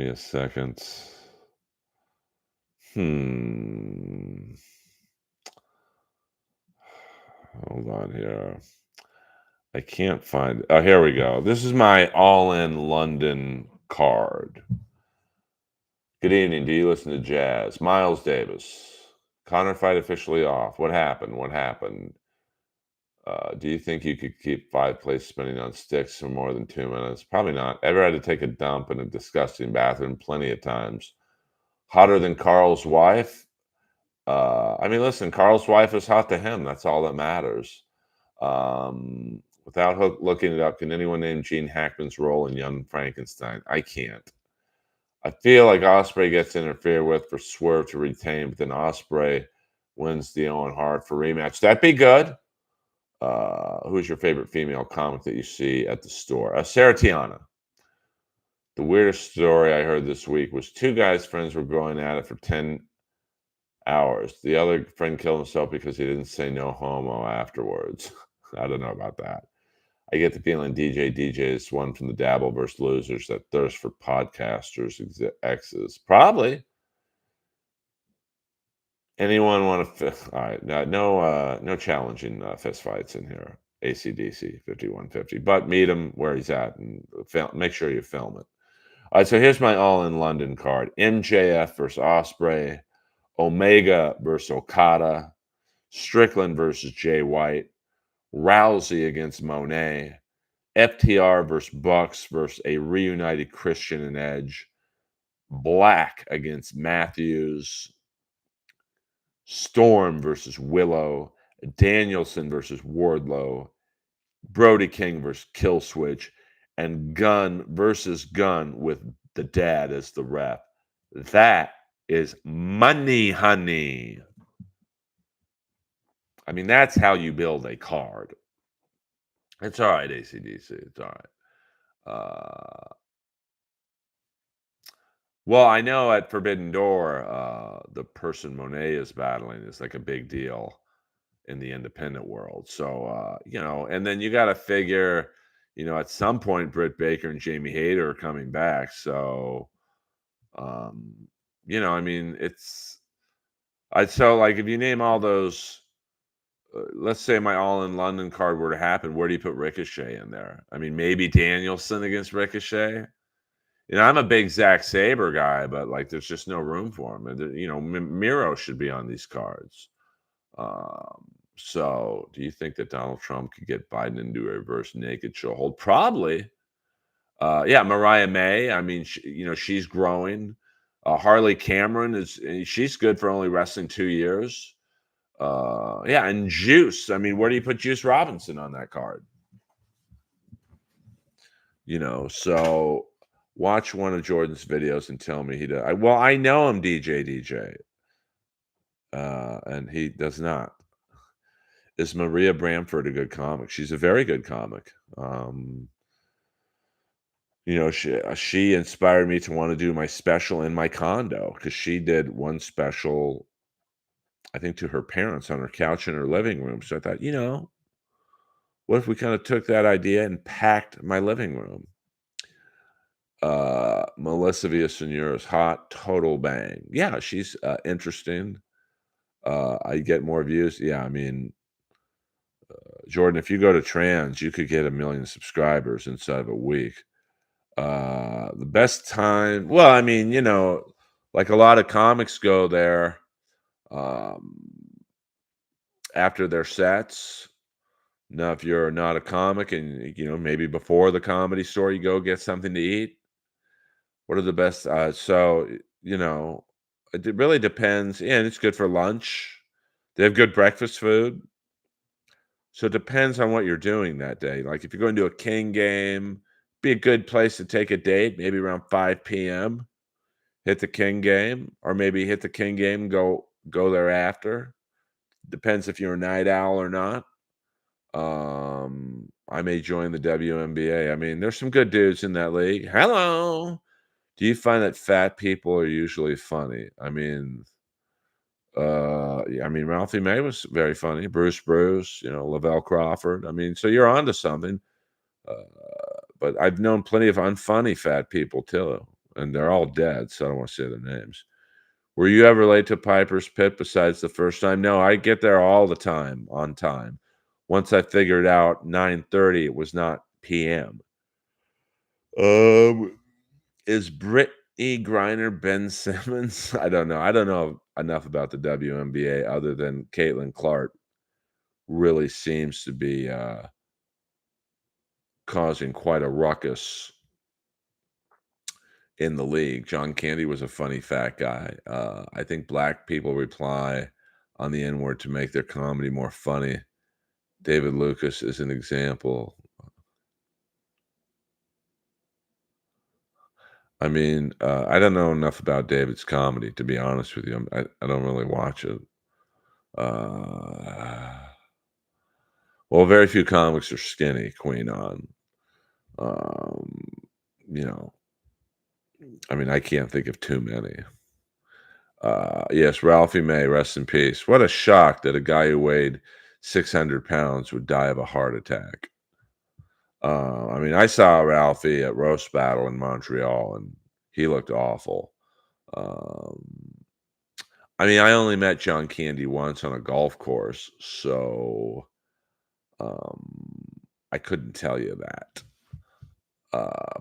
on here. I can't find. Oh, here we go. This is my All In London card. Good evening. Do you listen to jazz? Miles Davis. Connor fight officially off. What happened? What happened? Do you think you could keep five plates spinning on sticks for more than 2 minutes? Probably not. Ever had to take a dump in a disgusting bathroom? Plenty of times. Hotter than Carl's wife? I mean, listen, Carl's wife is hot to him. That's all that matters. Without looking it up, can anyone name Gene Hackman's role in Young Frankenstein? I can't. I feel like Osprey gets interfered with for Swerve to retain, but then Osprey wins the Owen Hart for rematch. That'd be good. Who's your favorite female comic that you see at the store? Sarah Tiana. The weirdest story I heard this week was two guys' friends were going at it for 10 hours. The other friend killed himself because he didn't say no homo afterwards. I don't know about that. I get the feeling DJ is one from the Dabbleverse losers that thirst for podcasters exes. Probably. Anyone want to? All right, no challenging fist fights in here. ACDC 5150, but meet him where he's at and make sure you film it. All right, so here's my All in London card: MJF versus Osprey, Omega versus Okada, Strickland versus Jay White, Rousey against Monet, FTR versus Bucks versus a reunited Christian and Edge, Black against Matthews, Storm versus Willow, Danielson versus Wardlow, Brody King versus Killswitch, and Gunn versus Gunn with the dad as the ref. That is money, honey. I mean, that's how you build a card. It's all right, ACDC. It's all right. Well, I know at Forbidden Door, the person Monet is battling is like a big deal in the independent world. So, and then you got to figure, at some point, Britt Baker and Jamie Hayter are coming back. So, I mean, so like if you name all those, let's say my All in London card were to happen, where do you put Ricochet in there? I mean, maybe Danielson against Ricochet. I'm a big Zack Sabre guy, but like, there's just no room for him. And Miro should be on these cards. So, do you think that Donald Trump could get Biden into a reverse naked chokehold? Probably. Yeah, Mariah May. I mean, she's growing. Harley Cameron she's good for only wrestling 2 years. Yeah, and Juice. I mean, where do you put Juice Robinson on that card? So watch one of Jordan's videos and tell me he does. Well, I know him, DJ, and he does not. Is Maria Bamford a good comic? She's a very good comic. She inspired me to want to do my special in my condo because she did one special, I think, to her parents on her couch in her living room. So I thought, what if we kind of took that idea and packed my living room? Melissa Villasenor is hot, total bang. Yeah, she's interesting. I get more views. Yeah, I mean, Jordan, if you go to Trans, you could get 1 million subscribers inside of a week. The best time, well, I mean, like a lot of comics go there after their sets. Now, if you're not a comic and, maybe before the Comedy Store, you go get something to eat. What are the best? It really depends. Yeah, and it's good for lunch. They have good breakfast food. So it depends on what you're doing that day. Like if you're going to a King game, be a good place to take a date, maybe around 5 p.m. Hit the King game, or maybe hit the King game, go there after. Depends if you're a night owl or not. I may join the WNBA. I mean, there's some good dudes in that league. Hello. Do you find that fat people are usually funny? I mean, Ralphie May was very funny. Bruce, Lavelle Crawford. I mean, so you're onto something. But I've known plenty of unfunny fat people too, and they're all dead, so I don't want to say their names. Were you ever late to Piper's Pit besides the first time? No, I get there all the time, on time. Once I figured out 9:30, it was not p.m. Is Brit E. Griner, Ben Simmons. I don't know. I don't know enough about the WNBA other than Caitlin Clark really seems to be causing quite a ruckus in the league. John Candy was a funny fat guy. I think black people reply on the N word to make their comedy more funny. David Lucas is an example. I mean, I don't know enough about David's comedy, to be honest with you. I don't really watch it. Uh, well, very few comics are skinny, Queen on. Um, you know, I mean, I can't think of too many. Yes, Ralphie May, rest in peace. What a shock that a guy who weighed 600 pounds would die of a heart attack. I mean, I saw Ralphie at Roast Battle in Montreal, and he looked awful. Um, I mean, I only met John Candy once on a golf course, so I couldn't tell you that.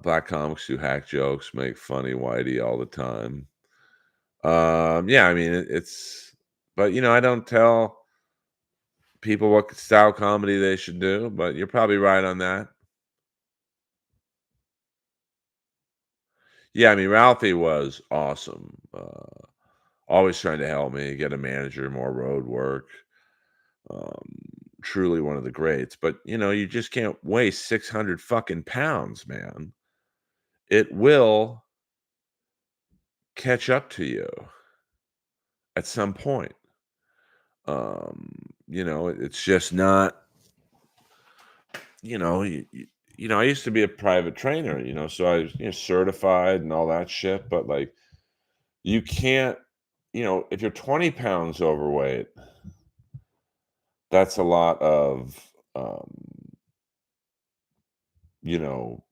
Black comics who hack jokes, make funny Whitey all the time. Yeah, I mean, but I don't tell people what style comedy they should do, but you're probably right on that. Yeah, I mean, Ralphie was awesome. Always trying to help me get a manager, more road work. Um, Truly one of the greats. But you just can't weigh 600 fucking pounds, man. It will catch up to you at some point. It's just not. I used to be a private trainer. So I was certified and all that shit. But like, you can't. If you're 20 pounds overweight, that's a lot of, you know,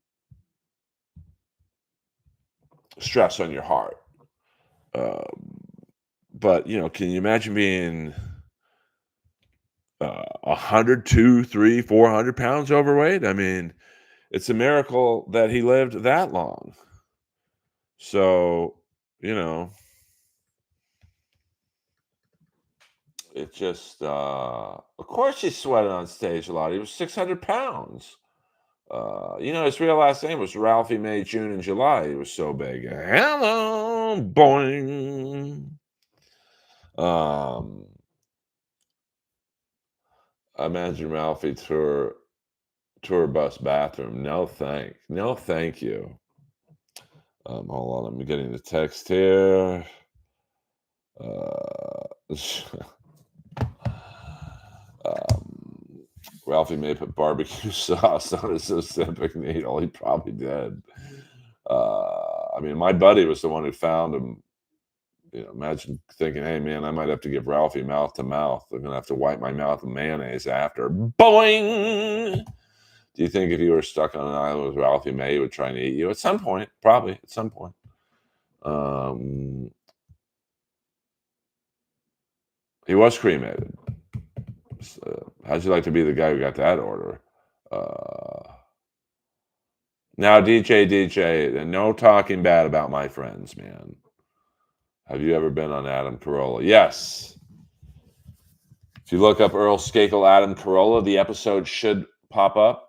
stress on your heart. Um, but can you imagine being 100, 2, 3, 400 pounds overweight? I mean, it's a miracle that he lived that long. So, you know, it just, of course, he sweated on stage a lot. He was 600 pounds. His real last name was Ralphie May June and July. He was so big. Hello, boing. Um, Imagine Ralphie tour bus bathroom. No, thank you. Hold on, I'm getting the text here. um, Ralphie may put barbecue sauce on his Ozempic needle. He probably did. I mean, my buddy was the one who found him. Imagine thinking, "Hey, man, I might have to give Ralphie mouth to mouth. I'm gonna have to wipe my mouth with mayonnaise after." Boing. Do you think if you were stuck on an island with Ralphie May, he would try and eat you at some point? Probably at some point. He was cremated. So, how'd you like to be the guy who got that order? Now, DJ, and no talking bad about my friends, man. Have you ever been on Adam Carolla? Yes. If you look up Earl Skakel, Adam Carolla, the episode should pop up.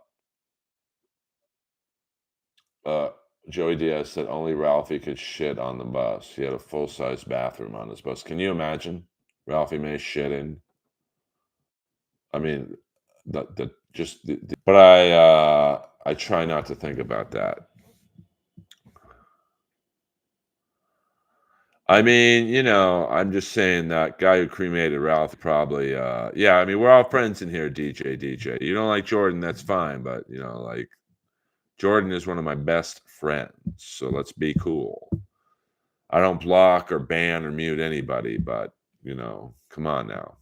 Joey Diaz said only Ralphie could shit on the bus. He had a full-size bathroom on his bus. Can you imagine Ralphie May shitting? I mean, but I try not to think about that. I mean, I'm just saying that guy who cremated Ralph probably, yeah, I mean, we're all friends in here, DJ. You don't like Jordan, that's fine, but, like, Jordan is one of my best friends, so let's be cool. I don't block or ban or mute anybody, but, come on now.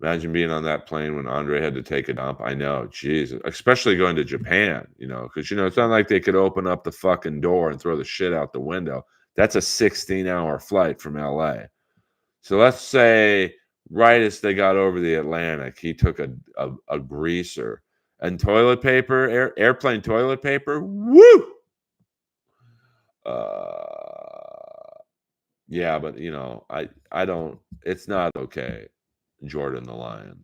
Imagine being on that plane when Andre had to take a dump. I know, Jesus, especially going to Japan, because, it's not like they could open up the fucking door and throw the shit out the window. That's a 16-hour flight from LA. So let's say right as they got over the Atlantic, he took a greaser and toilet paper, airplane toilet paper. Woo! Yeah, but I don't. It's not okay. Jordan the Lion.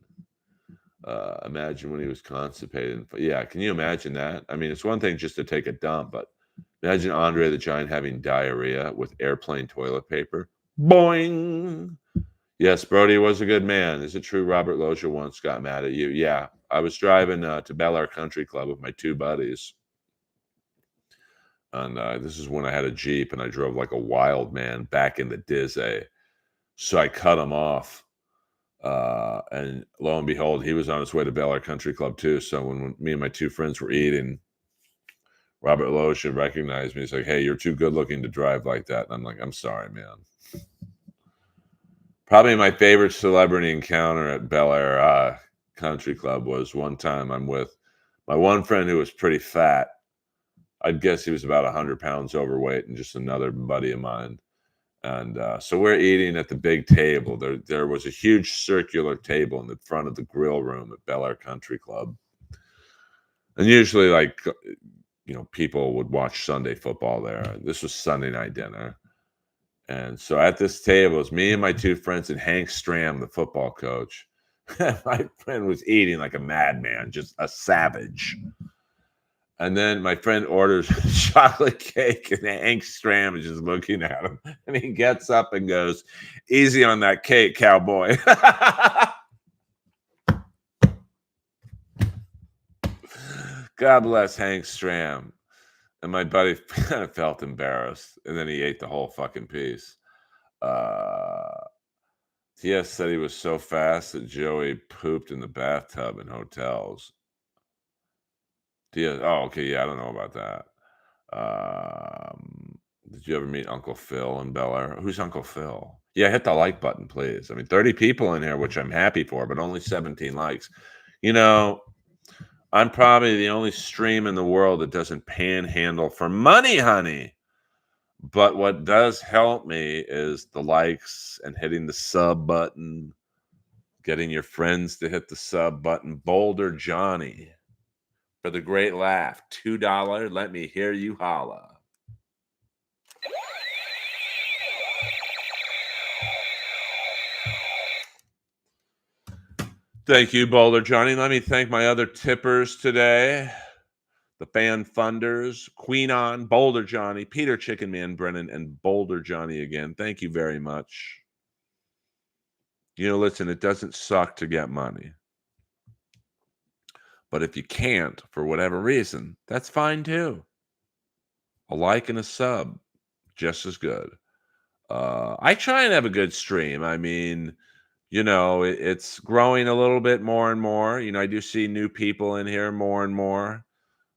Imagine when he was constipated. Yeah, can you imagine that? I mean, it's one thing just to take a dump, but imagine Andre the Giant having diarrhea with airplane toilet paper. Boing. Yes, Brody was a good man. Is it true Robert Loggia once got mad at you? Yeah, I was driving to Bel Air Country Club with my two buddies, and this is when I had a Jeep and I drove like a wild man back in the Dizzy. So I cut him off. And lo and behold, he was on his way to Bel Air Country Club too. So when me and my two friends were eating, Robert Loggia recognized me. He's like, "Hey, you're too good looking to drive like that." And I'm like, "I'm sorry, man." Probably my favorite celebrity encounter at Bel Air Country Club was one time I'm with my one friend who was pretty fat. I'd guess he was about 100 pounds overweight, and just another buddy of mine. And so we're eating at the big table. There was a huge circular table in the front of the grill room at Bel Air Country Club. And usually, like, people would watch Sunday football there. This was Sunday night dinner. And so at this table, it was me and my two friends and Hank Stram, the football coach. My friend was eating like a madman, just a savage. And then my friend orders chocolate cake, and Hank Stram is just looking at him. And he gets up and goes, "Easy on that cake, cowboy." God bless Hank Stram. And my buddy kind of felt embarrassed. And then he ate the whole fucking piece. T.S. said he was so fast that Joey pooped in the bathtub in hotels. Oh, okay. Yeah, I don't know about that. Did you ever meet Uncle Phil in Bel Air? Who's Uncle Phil? Yeah, hit the like button, please. I mean, 30 people in here, which I'm happy for, but only 17 likes. I'm probably the only stream in the world that doesn't panhandle for money, honey. But what does help me is the likes and hitting the sub button, getting your friends to hit the sub button. Boulder Johnny for the great laugh. $2. Let me hear you holla. Thank you, Boulder Johnny. Let me thank my other tippers today. The fan funders, Queen on, Boulder Johnny, Peter Chicken Man Brennan, and Boulder Johnny again. Thank you very much. Listen, it doesn't suck to get money. But if you can't, for whatever reason, that's fine too. A like and a sub, just as good. I try and have a good stream. I mean, it's growing a little bit more and more. I do see new people in here more and more.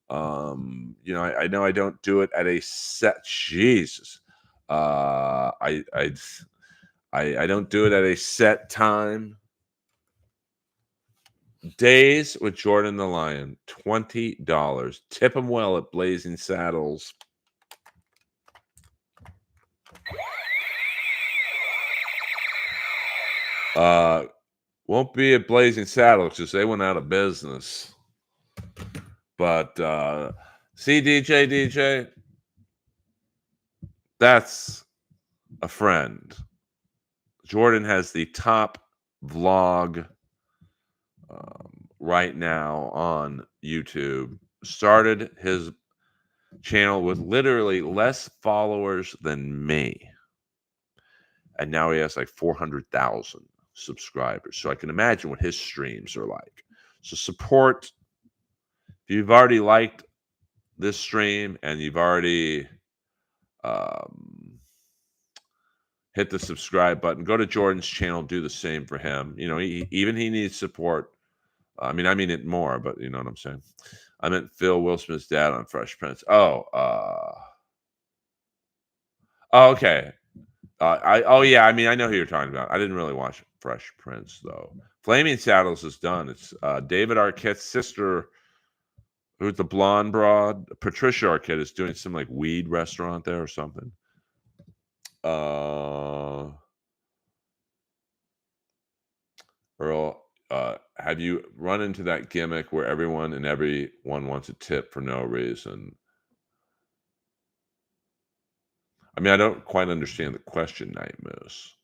I know I don't do it at a set. Jesus, I don't do it at a set time. Days with Jordan the Lion, $20. Tip him well at Blazing Saddles. Won't be at Blazing Saddles because they went out of business. But see, DJ, that's a friend. Jordan has the top vlog right now on YouTube. Started his channel with literally less followers than me. And now he has like 400,000 subscribers. So I can imagine what his streams are like. So support. If you've already liked this stream and you've already hit the subscribe button, go to Jordan's channel, do the same for him. He needs support. I mean it more, but you know what I'm saying. I meant Phil Will Smith's dad on Fresh Prince. Okay. Yeah. I mean, I know who you're talking about. I didn't really watch Fresh Prince though. Flaming Saddles is done. It's David Arquette's sister, who's the blonde broad. Patricia Arquette is doing some like weed restaurant there or something. Earl, have you run into that gimmick where everyone wants a tip for no reason? I mean, I don't quite understand the question, Night Moose.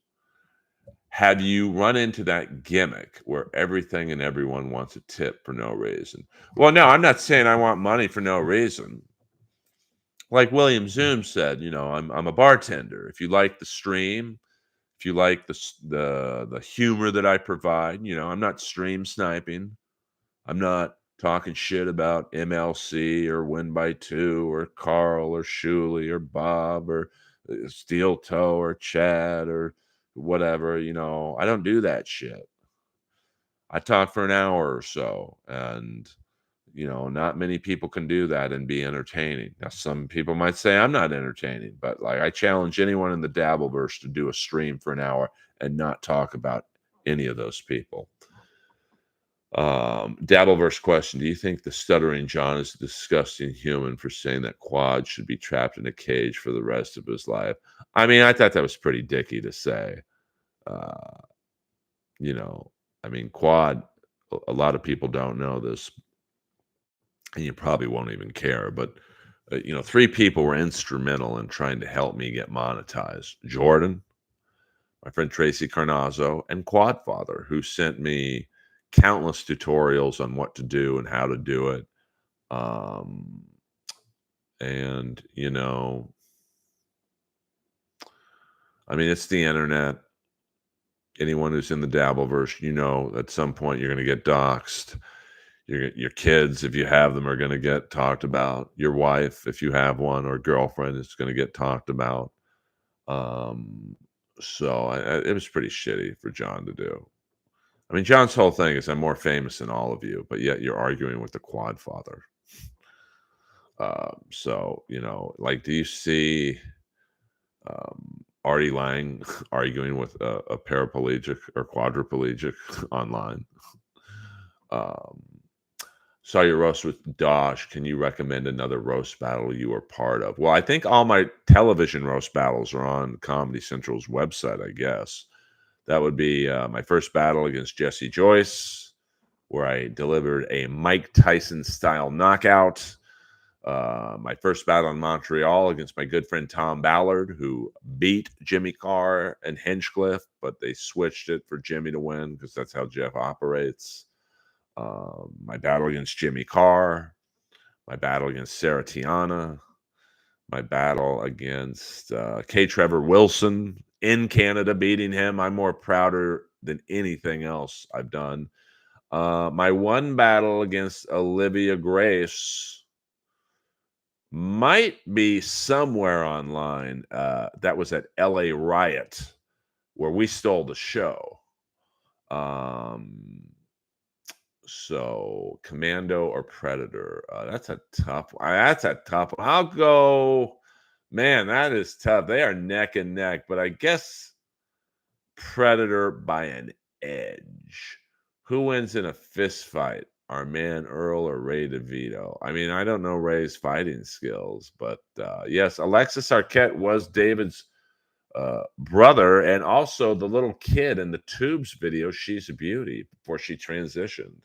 Have you run into that gimmick where everything and everyone wants a tip for no reason? Well, no, I'm not saying I want money for no reason. Like William Zoom said, I'm a bartender. If you like the stream, if you like the humor that I provide, I'm not stream sniping. I'm not talking shit about MLC or Win by Two or Carl or Shuley or Bob or Steel Toe or Chad or whatever. I don't do that shit. I talk for an hour or so, and not many people can do that and be entertaining. Now, some people might say I'm not entertaining, but like I challenge anyone in the Dabbleverse to do a stream for an hour and not talk about any of those people. Dabbleverse question: do you think the stuttering John is a disgusting human for saying that Quad should be trapped in a cage for the rest of his life? I mean, I thought that was pretty dicky to say. Uh, I mean, Quad, a lot of people don't know this, and you probably won't even care, but three people were instrumental in trying to help me get monetized: Jordan, my friend Tracy Carnazzo, and Quadfather, who sent me countless tutorials on what to do and how to do it. Um, and I mean, it's the internet. Anyone who's in the Dabbleverse, at some point you're going to get doxxed. Your kids, if you have them, are going to get talked about. Your wife, if you have one, or girlfriend, is going to get talked about. So it was pretty shitty for John to do. I mean, John's whole thing is I'm more famous than all of you, but yet you're arguing with the Quadfather. So, like, do you see Artie Lang arguing with a paraplegic or quadriplegic online? Saw your roast with Dosh. Can you recommend another roast battle you were part of? Well, I think all my television roast battles are on Comedy Central's website, I guess. That would be my first battle against Jesse Joyce, where I delivered a Mike Tyson-style knockout. My first battle in Montreal against my good friend Tom Ballard, who beat Jimmy Carr and Hinchcliffe, but they switched it for Jimmy to win because that's how Jeff operates. My battle against Jimmy Carr, my battle against Sarah Tiana, my battle against K. Trevor Wilson in Canada, beating him. I'm more prouder than anything else I've done. My one battle against Olivia Grace might be somewhere online. That was at LA Riot, where we stole the show. So Commando or Predator? That's a tough one. That's a tough one. I'll go, man, that is tough. They are neck and neck, but I guess Predator by an edge. Who wins in a fist fight? Our man Earl or Ray DeVito? I mean, I don't know Ray's fighting skills, but yes, Alexis Arquette was David's brother, and also the little kid in the Tubes video, She's a Beauty, before she transitioned.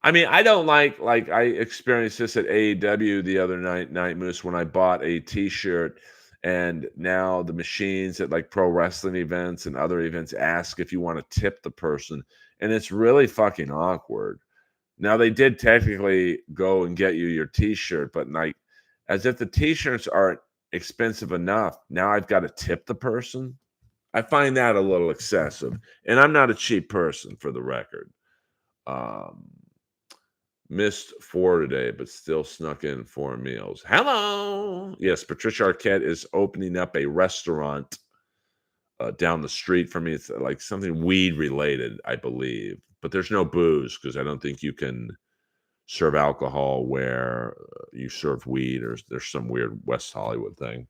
I mean, I don't like I experienced this at AEW the other night Moose, when I bought a T-shirt, and now the machines at like pro wrestling events and other events ask if you want to tip the person, and it's really fucking awkward. Now they did technically go and get you your T-shirt, but like as if the T-shirts aren't expensive enough, now I've got to tip the person. I find that a little excessive, and I'm not a cheap person, for the record. Missed 4 today, but still snuck in 4 meals. Hello. Yes, Patricia Arquette is opening up a restaurant down the street from me. It's like something weed related, I believe, but there's no booze because I don't think you can serve alcohol where you serve weed, or there's some weird West Hollywood thing.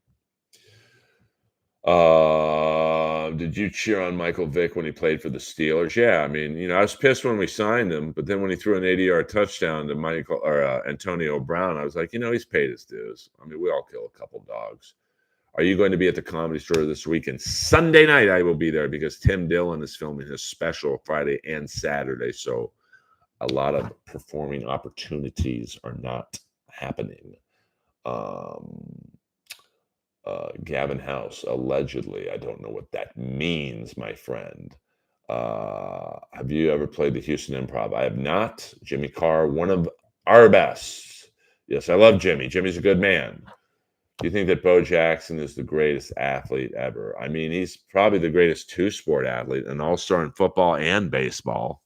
Did you cheer on Michael Vick when he played for the Steelers? Yeah, I mean, I was pissed when we signed him, but then when he threw an 80-yard touchdown to Antonio Brown, I was like, he's paid his dues. I mean, we all kill a couple dogs. Are you going to be at the Comedy Store this weekend? Sunday night, I will be there because Tim Dillon is filming his special Friday and Saturday, so a lot of performing opportunities are not happening. Um, Gavin House, allegedly. I don't know what that means, my friend. Have you ever played the Houston Improv? I have not. Jimmy Carr, one of our best. Yes, I love Jimmy. Jimmy's a good man. Do you think that Bo Jackson is the greatest athlete ever? I mean, he's probably the greatest two-sport athlete, an all-star in football and baseball.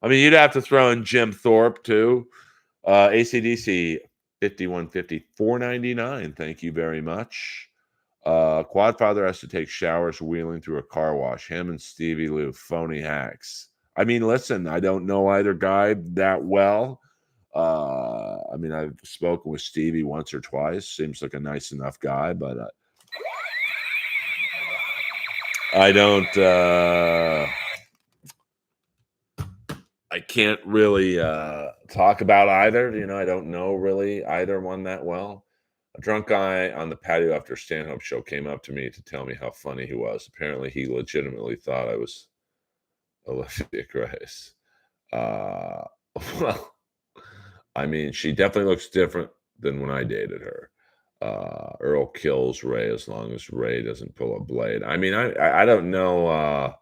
I mean, you'd have to throw in Jim Thorpe, too. ACDC 5150 $4.99. Thank you very much. Quadfather has to take showers wheeling through a car wash. Him and Stevie Lou, phony hacks. I mean, listen, I don't know either guy that well. I mean, I've spoken with Stevie once or twice. Seems like a nice enough guy, but I don't. I can't really talk about either. You know, I don't know really either one that well. A drunk guy on the patio after Stanhope show came up to me to tell me how funny he was. Apparently, he legitimately thought I was Olivia Grace. Uh, well, I mean, she definitely looks different than when I dated her. Earl kills Ray as long as Ray doesn't pull a blade. I mean, I don't know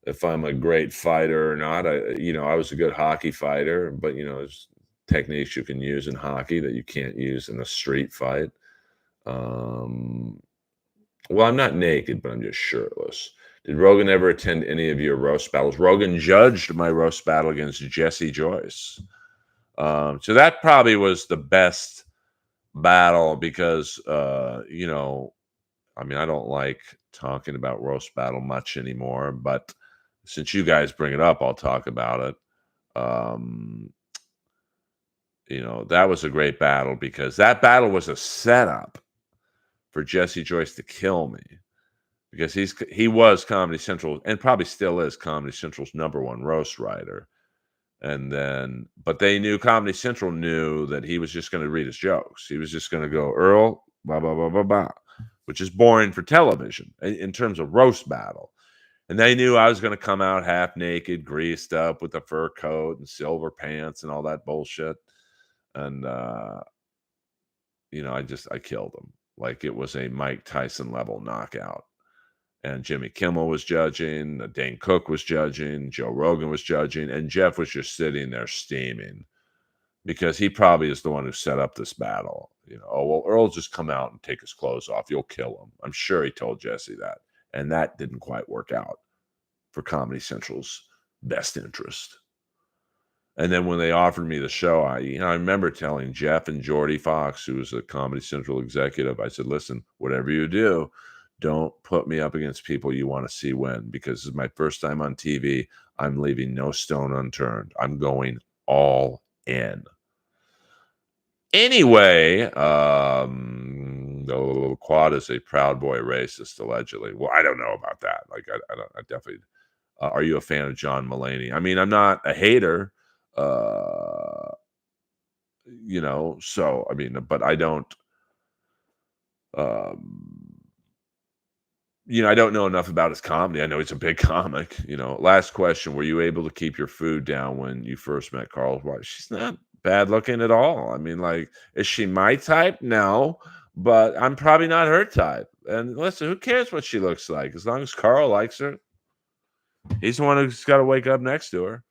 if I'm a great fighter or not. I was a good hockey fighter, but there's techniques you can use in hockey that you can't use in a street fight. Um, well, I'm not naked, but I'm just shirtless. Did Rogan ever attend any of your roast battles? Rogan judged my roast battle against Jesse Joyce. So that probably was the best battle because, I mean, I don't like talking about roast battle much anymore, but since you guys bring it up, I'll talk about it. Um, that was a great battle because that battle was a setup for Jesse Joyce to kill me because he was Comedy Central and probably still is Comedy Central's #1 roast writer. And then, but Comedy Central knew that he was just going to read his jokes. He was just going to go, Earl, blah, blah, blah, blah, blah, which is boring for television in terms of roast battle. And they knew I was going to come out half naked, greased up with a fur coat and silver pants and all that bullshit. And, I killed him like it was a Mike Tyson level knockout. And Jimmy Kimmel was judging, Dane Cook was judging, Joe Rogan was judging, and Jeff was just sitting there steaming because he probably is the one who set up this battle. Oh, well, Earl just come out and take his clothes off. You'll kill him. I'm sure he told Jesse that. And that didn't quite work out for Comedy Central's best interest. And then when they offered me the show, I remember telling Jeff and Jordy Fox, who was a Comedy Central executive, I said, listen, whatever you do, don't put me up against people you want to see win because this is my first time on TV. I'm leaving no stone unturned. I'm going all in. Anyway, the Quad is a Proud Boy racist, allegedly. Well, I don't know about that. Like, I definitely. Are you a fan of John Mulaney? I mean, I'm not a hater. So I mean, but I don't. I don't know enough about his comedy. I know he's a big comic. Last question: were you able to keep your food down when you first met Carl's wife? She's not bad looking at all. I mean, like, is she my type? No, but I'm probably not her type. And listen, who cares what she looks like? As long as Carl likes her, he's the one who's got to wake up next to her.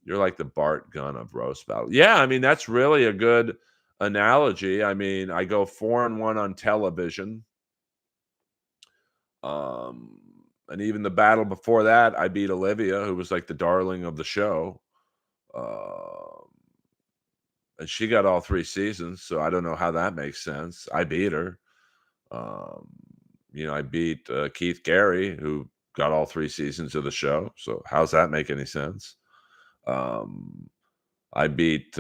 You're like the Bart Gunn of roast battle. Yeah, I mean, that's really a good analogy. I mean, I go 4-1 on television. And even the battle before that, I beat Olivia, who was like the darling of the show. And she got all 3 seasons, so I don't know how that makes sense. I beat her. I beat Keith Gary, who got all 3 seasons of the show. So how's that make any sense? I beat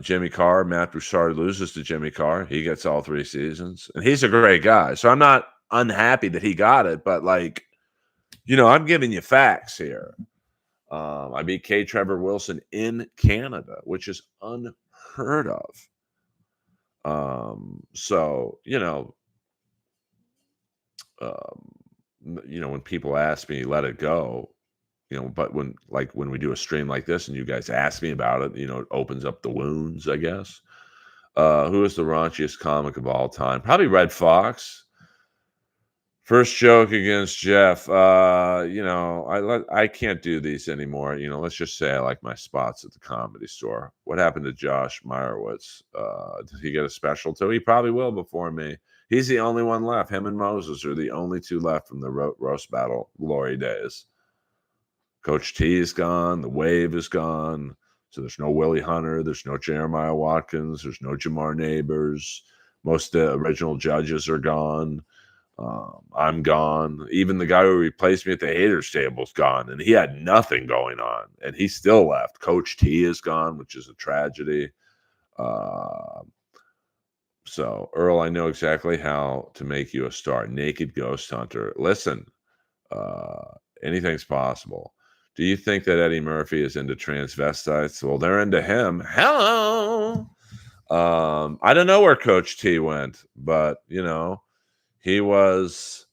Jimmy Carr. Matt Broussard loses to Jimmy Carr. He gets all 3 seasons. And he's a great guy. So I'm not unhappy that he got it. But, like, I'm giving you facts here. I beat K. Trevor Wilson in Canada, which is unheard of. When people ask me, let it go. But when we do a stream like this and you guys ask me about it, it opens up the wounds, I guess. Who is the raunchiest comic of all time? Probably Red Fox. First joke against Jeff. I can't do these anymore. Let's just say I like my spots at the Comedy Store. What happened to Josh Meyerowitz? Did he get a special too? He probably will before me. He's the only one left. Him and Moses are the only two left from the roast battle glory days. Coach T is gone. The Wave is gone. So there's no Willie Hunter. There's no Jeremiah Watkins. There's no Jamar Neighbors. Most of the original judges are gone. I'm gone. Even the guy who replaced me at the haters table is gone, and he had nothing going on, and he still left. Coach T is gone, which is a tragedy. So, Earl, I know exactly how to make you a star. Naked Ghost Hunter. Listen, anything's possible. Do you think that Eddie Murphy is into transvestites? Well, they're into him. Hello. I don't know where Coach T went, but he was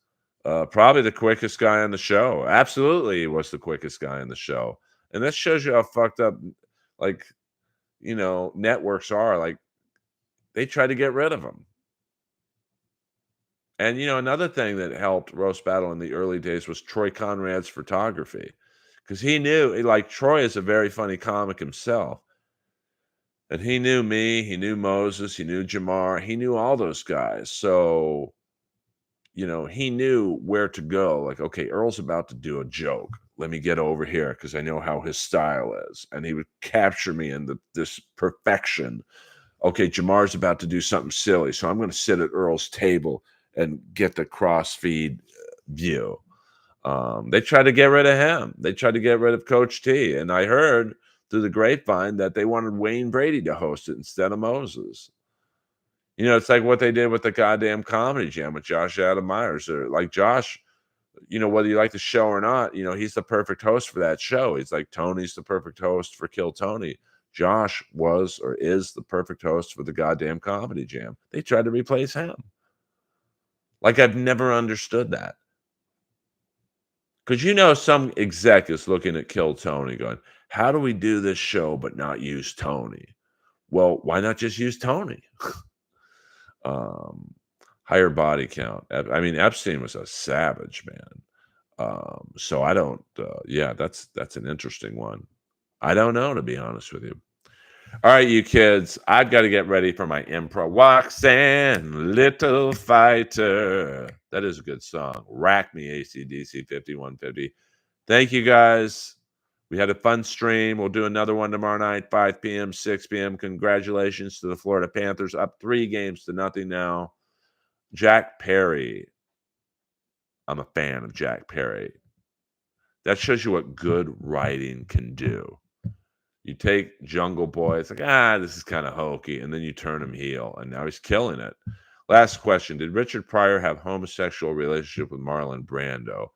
probably the quickest guy on the show. Absolutely, he was the quickest guy on the show. And that shows you how fucked up, networks are. Like, they try to get rid of him. And, another thing that helped Roast Battle in the early days was Troy Conrad's photography. Because he knew, Troy is a very funny comic himself. And he knew me, he knew Moses, he knew Jamar, he knew all those guys. So, he knew where to go. Like, okay, Earl's about to do a joke. Let me get over here because I know how his style is. And he would capture me in this perfection. Okay, Jamar's about to do something silly. So I'm going to sit at Earl's table and get the cross-feed view. They tried to get rid of him. They tried to get rid of Coach T. And I heard through the grapevine that they wanted Wayne Brady to host it instead of Moses. It's like what they did with the goddamn Comedy Jam with Josh Adam Myers. Or like Josh, whether you like the show or not, he's the perfect host for that show. He's like Tony's the perfect host for Kill Tony. Josh was or is the perfect host for the goddamn Comedy Jam. They tried to replace him. Like, I've never understood that. Because some exec is looking at Kill Tony going, how do we do this show but not use Tony? Well, why not just use Tony? Higher body count. I mean, Epstein was a savage, man. So I don't, that's an interesting one. I don't know, to be honest with you. All right, you kids, I've got to get ready for my improv. Roxanne, Little Fighter. That is a good song. Rack Me, AC/DC 5150. Thank you, guys. We had a fun stream. We'll do another one tomorrow night, 5 p.m., 6 p.m. Congratulations to the Florida Panthers, up 3-0 now. Jack Perry. I'm a fan of Jack Perry. That shows you what good writing can do. You take Jungle Boy, it's like, this is kind of hokey, and then you turn him heel, and now he's killing it. Last question. Did Richard Pryor have homosexual relationship with Marlon Brando?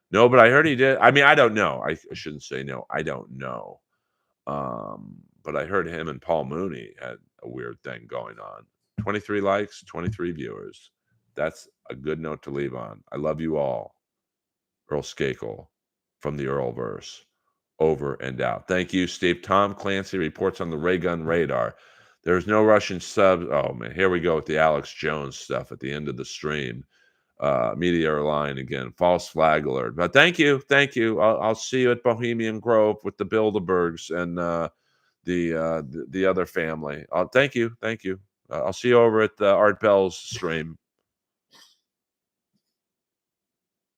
No, but I heard he did. I mean, I don't know. I shouldn't say no. I don't know. But I heard him and Paul Mooney had a weird thing going on. 23 likes, 23 viewers. That's a good note to leave on. I love you all. Earl Skakel from the Earlverse. Over and out. Thank you, Steve. Tom Clancy reports on the Ray Gun radar. There's no Russian subs. Oh, man. Here we go with the Alex Jones stuff at the end of the stream. Media are lying again. False flag alert. But thank you. Thank you. I'll see you at Bohemian Grove with the Bilderbergs and the other family. Thank you. Thank you. I'll see you over at the Art Bell's stream.